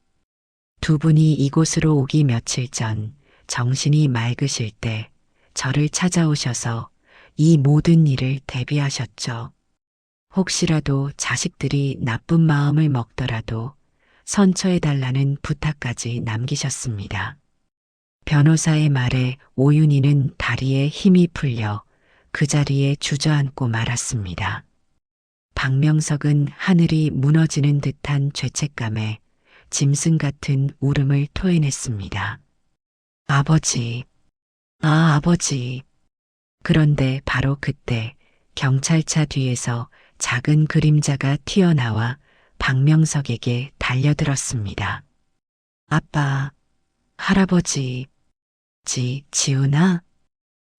두 분이 이곳으로 오기 며칠 전 정신이 맑으실 때 저를 찾아오셔서 이 모든 일을 대비하셨죠. 혹시라도 자식들이 나쁜 마음을 먹더라도 선처해달라는 부탁까지 남기셨습니다. 변호사의 말에 오윤희는 다리에 힘이 풀려 그 자리에 주저앉고 말았습니다. 박명석은 하늘이 무너지는 듯한 죄책감에 짐승 같은 울음을 토해냈습니다. 아버지, 아버지. 그런데 바로 그때 경찰차 뒤에서 작은 그림자가 튀어나와 박명석에게 달려들었습니다. 아빠, 할아버지, 지훈아?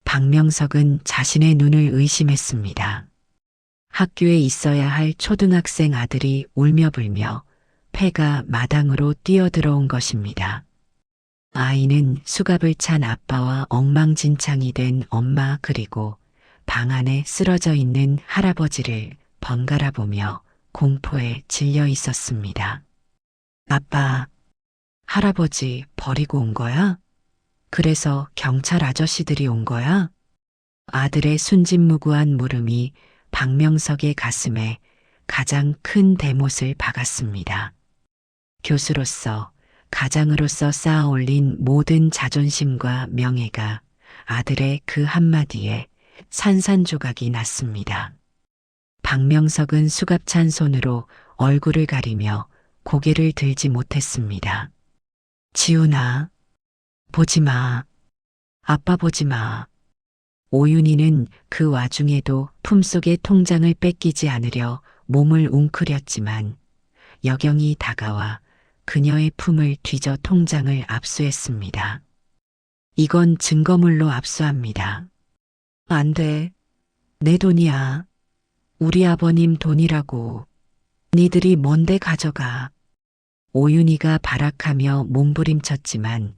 박명석은 자신의 눈을 의심했습니다. 학교에 있어야 할 초등학생 아들이 울며불며 폐가 마당으로 뛰어들어온 것입니다. 아이는 수갑을 찬 아빠와 엉망진창이 된 엄마 그리고 방 안에 쓰러져 있는 할아버지를 번갈아 보며 공포에 질려 있었습니다. 아빠, 할아버지 버리고 온 거야? 그래서 경찰 아저씨들이 온 거야? 아들의 순진무구한 물음이 박명석의 가슴에 가장 큰 대못을 박았습니다. 교수로서, 가장으로서 쌓아올린 모든 자존심과 명예가 아들의 그 한마디에 산산조각이 났습니다. 박명석은 수갑찬 손으로 얼굴을 가리며 고개를 들지 못했습니다. 지훈아, 보지 마. 아빠 보지 마. 오윤희는 그 와중에도 품속의 통장을 뺏기지 않으려 몸을 웅크렸지만 여경이 다가와 그녀의 품을 뒤져 통장을 압수했습니다. 이건 증거물로 압수합니다. 안 돼. 내 돈이야. 우리 아버님 돈이라고. 니들이 뭔데 가져가. 오윤희가 발악하며 몸부림쳤지만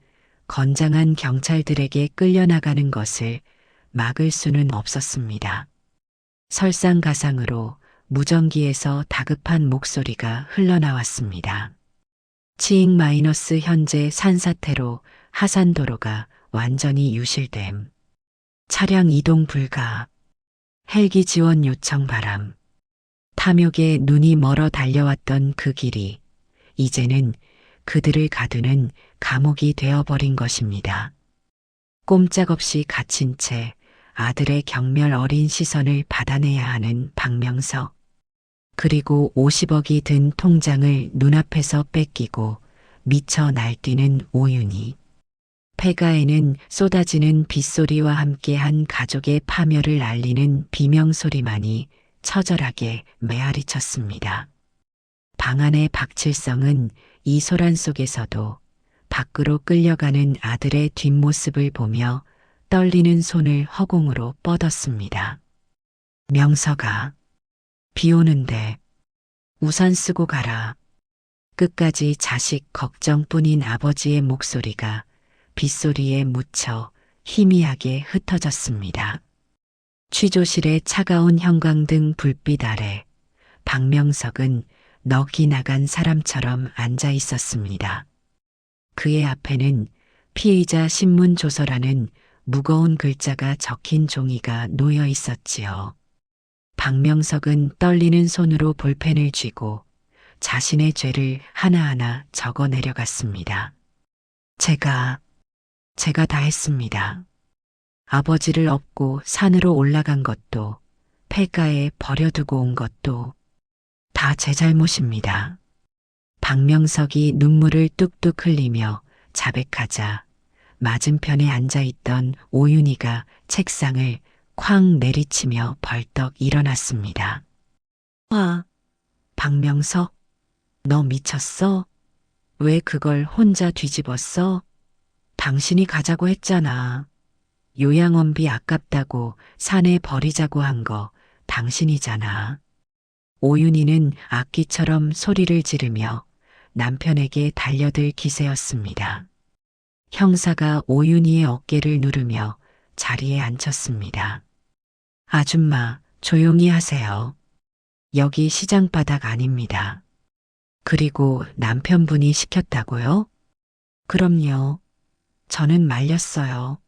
건장한 경찰들에게 끌려나가는 것을 막을 수는 없었습니다. 설상가상으로 무전기에서 다급한 목소리가 흘러나왔습니다. 치익 마이너스 현재 산사태로 하산도로가 완전히 유실됨. 차량 이동 불가. 헬기 지원 요청 바람. 탐욕에 눈이 멀어 달려왔던 그 길이 이제는 그들을 가두는 감옥이 되어버린 것입니다. 꼼짝없이 갇힌 채 아들의 경멸 어린 시선을 받아내야 하는 박명석. 그리고 50억이 든 통장을 눈앞에서 뺏기고 미쳐 날뛰는 오윤희. 폐가에는 쏟아지는 빗소리와 함께한 가족의 파멸을 알리는 비명소리만이 처절하게 메아리쳤습니다. 방 안의 박칠성은 이 소란 속에서도 밖으로 끌려가는 아들의 뒷모습을 보며 떨리는 손을 허공으로 뻗었습니다. 명석아, 비 오는데 우산 쓰고 가라. 끝까지 자식 걱정뿐인 아버지의 목소리가 빗소리에 묻혀 희미하게 흩어졌습니다. 취조실의 차가운 형광등 불빛 아래 박명석은 넋이 나간 사람처럼 앉아 있었습니다. 그의 앞에는 피의자 신문 조서라는 무거운 글자가 적힌 종이가 놓여 있었지요. 박명석은 떨리는 손으로 볼펜을 쥐고 자신의 죄를 하나하나 적어 내려갔습니다. 제가 다 했습니다. 아버지를 업고 산으로 올라간 것도, 폐가에 버려두고 온 것도 다 제 잘못입니다. 박명석이 눈물을 뚝뚝 흘리며 자백하자 맞은편에 앉아있던 오윤희가 책상을 쾅 내리치며 벌떡 일어났습니다. 박명석, 너 미쳤어? 왜 그걸 혼자 뒤집었어? 당신이 가자고 했잖아. 요양원비 아깝다고 산에 버리자고 한 거 당신이잖아. 오윤희는 악기처럼 소리를 지르며 남편에게 달려들 기세였습니다. 형사가 오윤희의 어깨를 누르며 자리에 앉혔습니다. 아줌마, 조용히 하세요. 여기 시장 바닥 아닙니다. 그리고 남편분이 시켰다고요? 그럼요. 저는 말렸어요.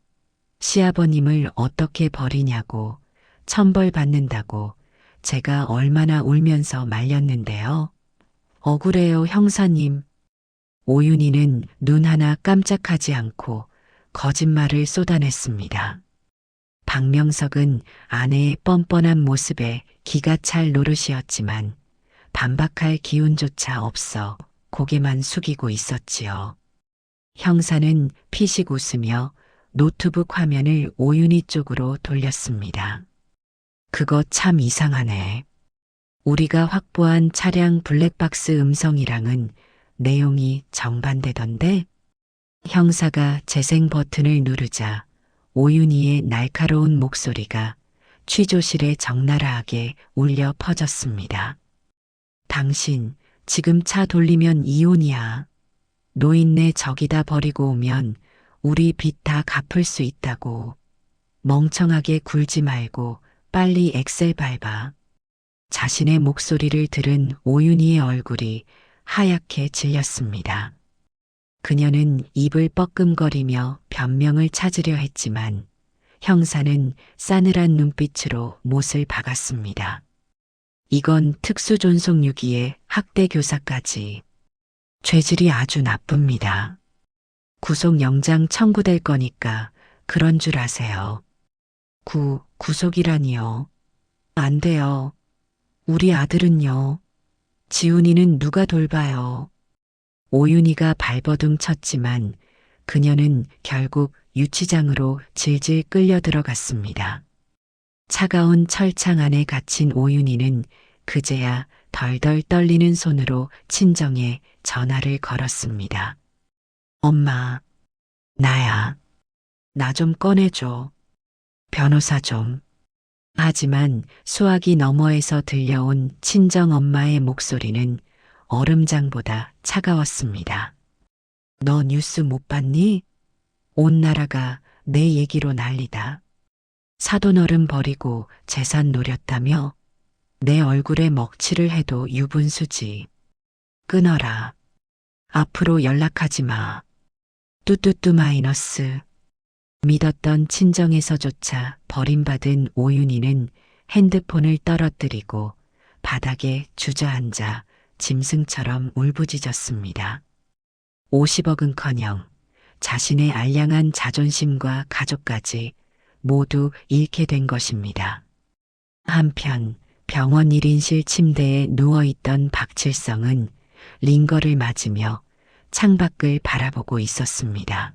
시아버님을 어떻게 버리냐고, 천벌 받는다고 제가 얼마나 울면서 말렸는데요. 억울해요, 형사님. 오윤희는 눈 하나 깜짝하지 않고 거짓말을 쏟아냈습니다. 박명석은 아내의 뻔뻔한 모습에 기가 찰 노릇이었지만 반박할 기운조차 없어 고개만 숙이고 있었지요. 형사는 피식 웃으며 노트북 화면을 오윤희 쪽으로 돌렸습니다. 그거 참 이상하네. 우리가 확보한 차량 블랙박스 음성이랑은 내용이 정반대던데? 형사가 재생 버튼을 누르자 오윤희의 날카로운 목소리가 취조실에 적나라하게 울려 퍼졌습니다. 당신 지금 차 돌리면 이혼이야. 노인네 저기다 버리고 오면 우리 빚 다 갚을 수 있다고. 멍청하게 굴지 말고 빨리 엑셀 밟아. 자신의 목소리를 들은 오윤희의 얼굴이 하얗게 질렸습니다. 그녀는 입을 뻐끔거리며 변명을 찾으려 했지만 형사는 싸늘한 눈빛으로 못을 박았습니다. 이건 특수존속유기에 학대교사까지. 죄질이 아주 나쁩니다. 구속영장 청구될 거니까 그런 줄 아세요. 구속이라니요. 안 돼요. 우리 아들은요. 지훈이는 누가 돌봐요. 오윤희가 발버둥 쳤지만 그녀는 결국 유치장으로 질질 끌려 들어갔습니다. 차가운 철창 안에 갇힌 오윤희는 그제야 덜덜 떨리는 손으로 친정에 전화를 걸었습니다. 엄마, 나야. 나 좀 꺼내줘. 변호사 좀. 하지만 수화기 너머에서 들려온 친정 엄마의 목소리는 얼음장보다 차가웠습니다. 너 뉴스 못 봤니? 온 나라가 내 얘기로 난리다. 사돈어른 버리고 재산 노렸다며? 내 얼굴에 먹칠을 해도 유분수지. 끊어라. 앞으로 연락하지 마. 뚜뚜뚜 마이너스. 믿었던 친정에서조차 버림받은 오윤희는 핸드폰을 떨어뜨리고 바닥에 주저앉아 짐승처럼 울부짖었습니다. 50억은커녕 자신의 알량한 자존심과 가족까지 모두 잃게 된 것입니다. 한편 병원 1인실 침대에 누워있던 박칠성은 링거를 맞으며 창밖을 바라보고 있었습니다.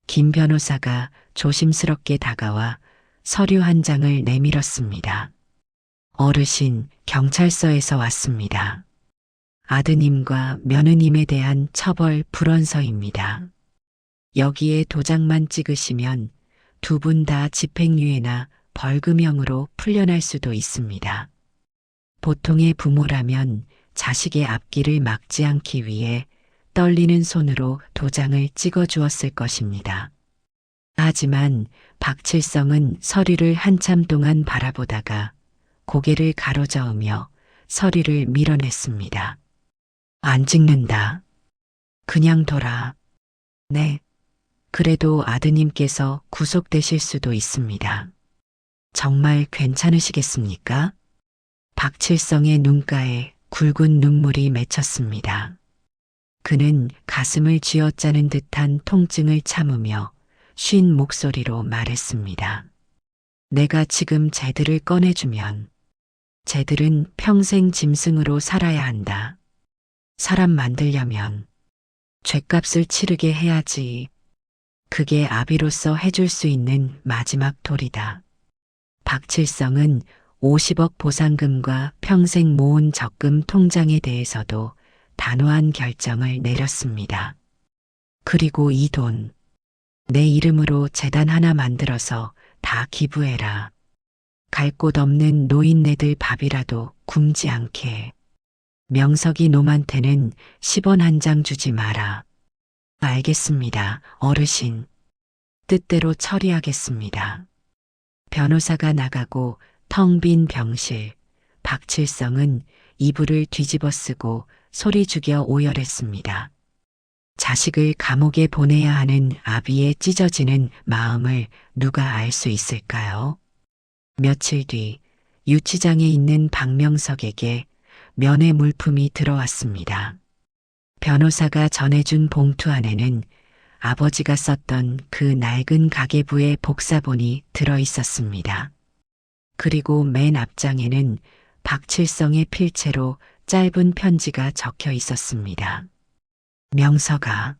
김 변호사가 조심스럽게 다가와 서류 한 장을 내밀었습니다. 어르신, 경찰서에서 왔습니다. 아드님과 며느님에 대한 처벌 불원서입니다. 여기에 도장만 찍으시면 두 분 다 집행유예나 벌금형으로 풀려날 수도 있습니다. 보통의 부모라면 자식의 앞길을 막지 않기 위해 떨리는 손으로 도장을 찍어 주었을 것입니다. 하지만 박칠성은 서류를 한참 동안 바라보다가 고개를 가로저으며 서류를 밀어냈습니다. 안 찍는다. 그냥 둬라. 네. 그래도 아드님께서 구속되실 수도 있습니다. 정말 괜찮으시겠습니까? 박칠성의 눈가에 굵은 눈물이 맺혔습니다. 그는 가슴을 쥐어짜는 듯한 통증을 참으며 쉰 목소리로 말했습니다. 내가 지금 쟤들을 꺼내주면 쟤들은 평생 짐승으로 살아야 한다. 사람 만들려면 죗값을 치르게 해야지. 그게 아비로서 해줄 수 있는 마지막 도리다. 박칠성은 50억 보상금과 평생 모은 적금 통장에 대해서도 단호한 결정을 내렸습니다. 그리고 이 돈, 내 이름으로 재단 하나 만들어서 다 기부해라. 갈 곳 없는 노인네들 밥이라도 굶지 않게. 명석이 놈한테는 10원 한 장 주지 마라. 알겠습니다, 어르신. 뜻대로 처리하겠습니다. 변호사가 나가고 텅 빈 병실, 박칠성은 이불을 뒤집어 쓰고 소리 죽여 오열했습니다. 자식을 감옥에 보내야 하는 아비의 찢어지는 마음을 누가 알 수 있을까요? 며칠 뒤 유치장에 있는 박명석에게 면회 물품이 들어왔습니다. 변호사가 전해준 봉투 안에는 아버지가 썼던 그 낡은 가계부의 복사본이 들어 있었습니다. 그리고 맨 앞장에는 박칠성의 필체로 짧은 편지가 적혀 있었습니다. 명석아,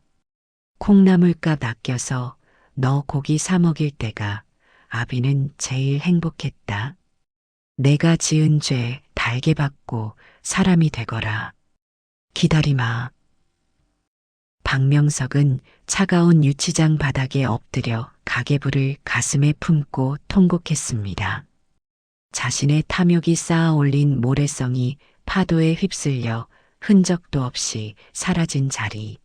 콩나물값 아껴서 너 고기 사 먹일 때가 아비는 제일 행복했다. 내가 지은 죄 달게 받고 사람이 되거라. 기다리마. 박명석은 차가운 유치장 바닥에 엎드려 가계부를 가슴에 품고 통곡했습니다. 자신의 탐욕이 쌓아 올린 모래성이 파도에 휩쓸려 흔적도 없이 사라진 자리.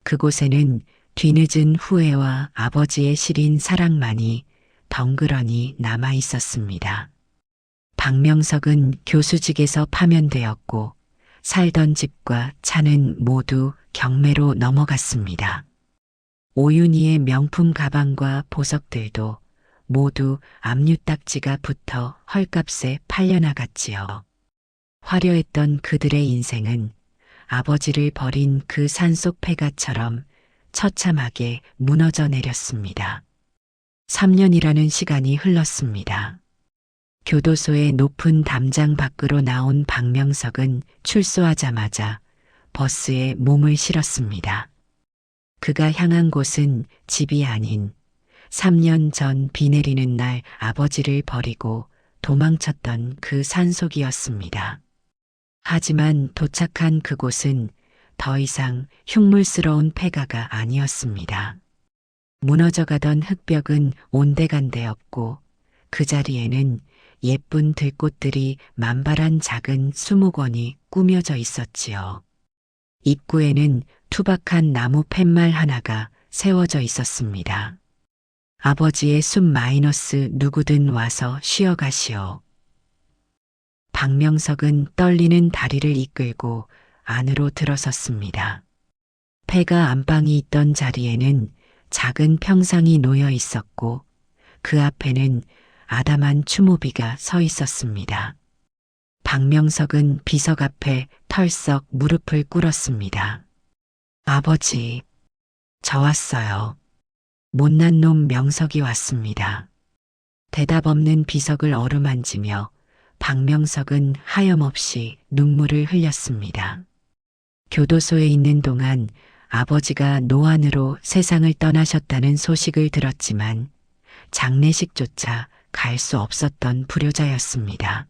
그곳에는 뒤늦은 후회와 아버지의 시린 사랑만이 덩그러니 남아 있었습니다. 박명석은 교수직에서 파면되었고 살던 집과 차는 모두 경매로 넘어갔습니다. 오윤희의 명품 가방과 보석들도 모두 압류딱지가 붙어 헐값에 팔려나갔지요. 화려했던 그들의 인생은 아버지를 버린 그 산속 폐가처럼 처참하게 무너져 내렸습니다. 3년이라는 시간이 흘렀습니다. 교도소의 높은 담장 밖으로 나온 박명석은 출소하자마자 버스에 몸을 실었습니다. 그가 향한 곳은 집이 아닌 3년 전 비 내리는 날 아버지를 버리고 도망쳤던 그 산속이었습니다. 하지만 도착한 그곳은 더 이상 흉물스러운 폐가가 아니었습니다. 무너져가던 흙벽은 온데간데였고 그 자리에는 예쁜 들꽃들이 만발한 작은 수목원이 꾸며져 있었지요. 입구에는 투박한 나무 팻말 하나가 세워져 있었습니다. 아버지의 숨 마이너스 누구든 와서 쉬어가시오. 박명석은 떨리는 다리를 이끌고 안으로 들어섰습니다. 폐가 안방이 있던 자리에는 작은 평상이 놓여 있었고 그 앞에는 아담한 추모비가 서 있었습니다. 박명석은 비석 앞에 털썩 무릎을 꿇었습니다. 아버지, 저 왔어요. 못난 놈 명석이 왔습니다. 대답 없는 비석을 어루만지며 박명석은 하염없이 눈물을 흘렸습니다. 교도소에 있는 동안 아버지가 노안으로 세상을 떠나셨다는 소식을 들었지만 장례식조차 갈 수 없었던 불효자였습니다.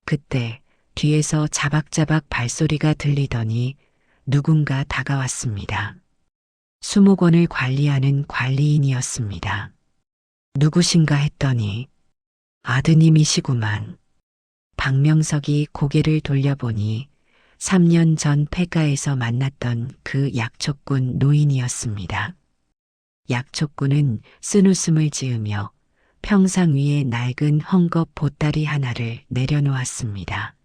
그때 뒤에서 자박자박 발소리가 들리더니 누군가 다가왔습니다. 수목원을 관리하는 관리인이었습니다. 누구신가 했더니 아드님이시구만. 박명석이 고개를 돌려보니 3년 전 폐가에서 만났던 그 약초꾼 노인이었습니다. 약초꾼은 쓴웃음을 지으며 평상 위에 낡은 헝겊 보따리 하나를 내려놓았습니다.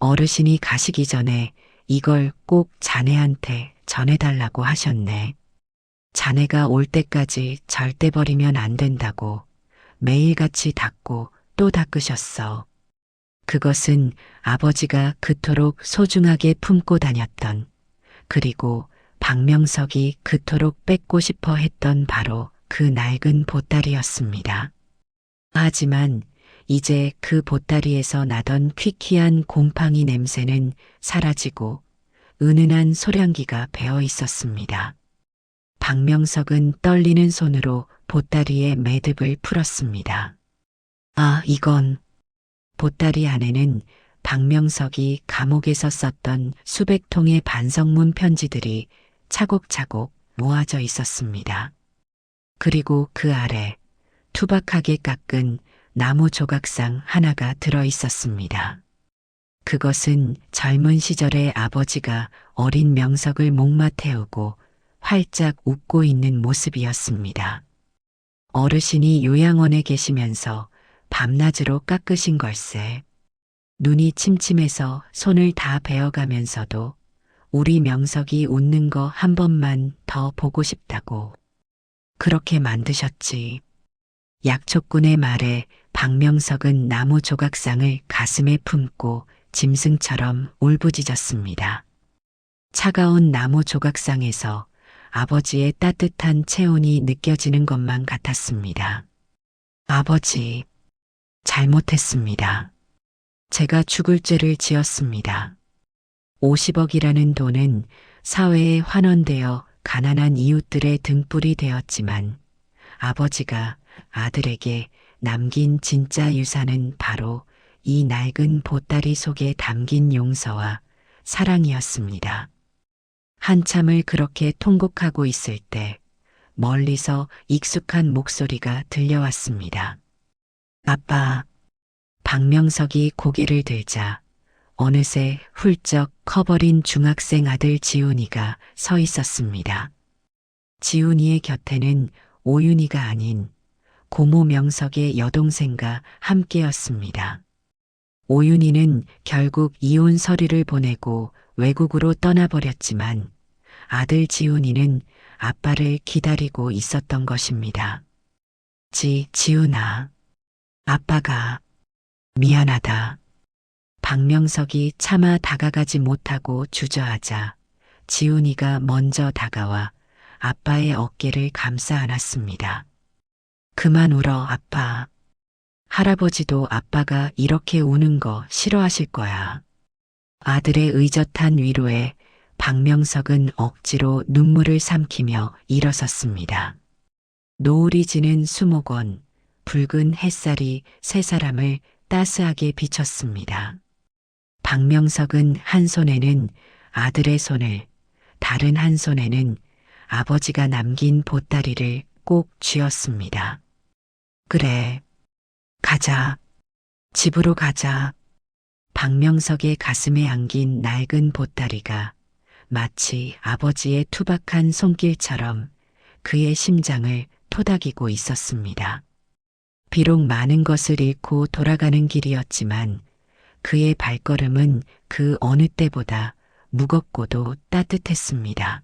어르신이 가시기 전에 이걸 꼭 자네한테 전해달라고 하셨네. 자네가 올 때까지 절대 버리면 안 된다고 매일같이 닦고 또 닦으셨어. 그것은 아버지가 그토록 소중하게 품고 다녔던, 그리고 박명석이 그토록 뺏고 싶어 했던 바로 그 낡은 보따리였습니다. 하지만 이제 그 보따리에서 나던 퀴퀴한 곰팡이 냄새는 사라지고 은은한 소량기가 배어 있었습니다. 박명석은 떨리는 손으로 보따리의 매듭을 풀었습니다. 아, 이건... 보따리 안에는 박명석이 감옥에서 썼던 수백 통의 반성문 편지들이 차곡차곡 모아져 있었습니다. 그리고 그 아래 투박하게 깎은 나무 조각상 하나가 들어 있었습니다. 그것은 젊은 시절의 아버지가 어린 명석을 목마 태우고 활짝 웃고 있는 모습이었습니다. 어르신이 요양원에 계시면서 밤낮으로 깎으신 걸세. 눈이 침침해서 손을 다 베어가면서도 우리 명석이 웃는 거 한 번만 더 보고 싶다고. 그렇게 만드셨지. 약초꾼의 말에 박명석은 나무 조각상을 가슴에 품고 짐승처럼 울부짖었습니다. 차가운 나무 조각상에서 아버지의 따뜻한 체온이 느껴지는 것만 같았습니다. 아버지, 잘못했습니다. 제가 죽을 죄를 지었습니다. 50억이라는 돈은 사회에 환원되어 가난한 이웃들의 등불이 되었지만 아버지가 아들에게 남긴 진짜 유산은 바로 이 낡은 보따리 속에 담긴 용서와 사랑이었습니다. 한참을 그렇게 통곡하고 있을 때 멀리서 익숙한 목소리가 들려왔습니다. 아빠. 박명석이 고개를 들자 어느새 훌쩍 커버린 중학생 아들 지훈이가 서 있었습니다. 지훈이의 곁에는 오윤이가 아닌 고모 명석의 여동생과 함께였습니다. 오윤이는 결국 이혼 서류를 보내고 외국으로 떠나버렸지만 아들 지훈이는 아빠를 기다리고 있었던 것입니다. 지훈아. 아빠가 미안하다. 박명석이 차마 다가가지 못하고 주저하자 지훈이가 먼저 다가와 아빠의 어깨를 감싸 안았습니다. 그만 울어, 아빠. 할아버지도 아빠가 이렇게 우는 거 싫어하실 거야. 아들의 의젓한 위로에 박명석은 억지로 눈물을 삼키며 일어섰습니다. 노을이 지는 수목원. 붉은 햇살이 세 사람을 따스하게 비쳤습니다. 박명석은 한 손에는 아들의 손을, 다른 한 손에는 아버지가 남긴 보따리를 꼭 쥐었습니다. 그래, 가자. 집으로 가자. 박명석의 가슴에 안긴 낡은 보따리가 마치 아버지의 투박한 손길처럼 그의 심장을 토닥이고 있었습니다. 비록 많은 것을 잃고 돌아가는 길이었지만 그의 발걸음은 그 어느 때보다 무겁고도 따뜻했습니다.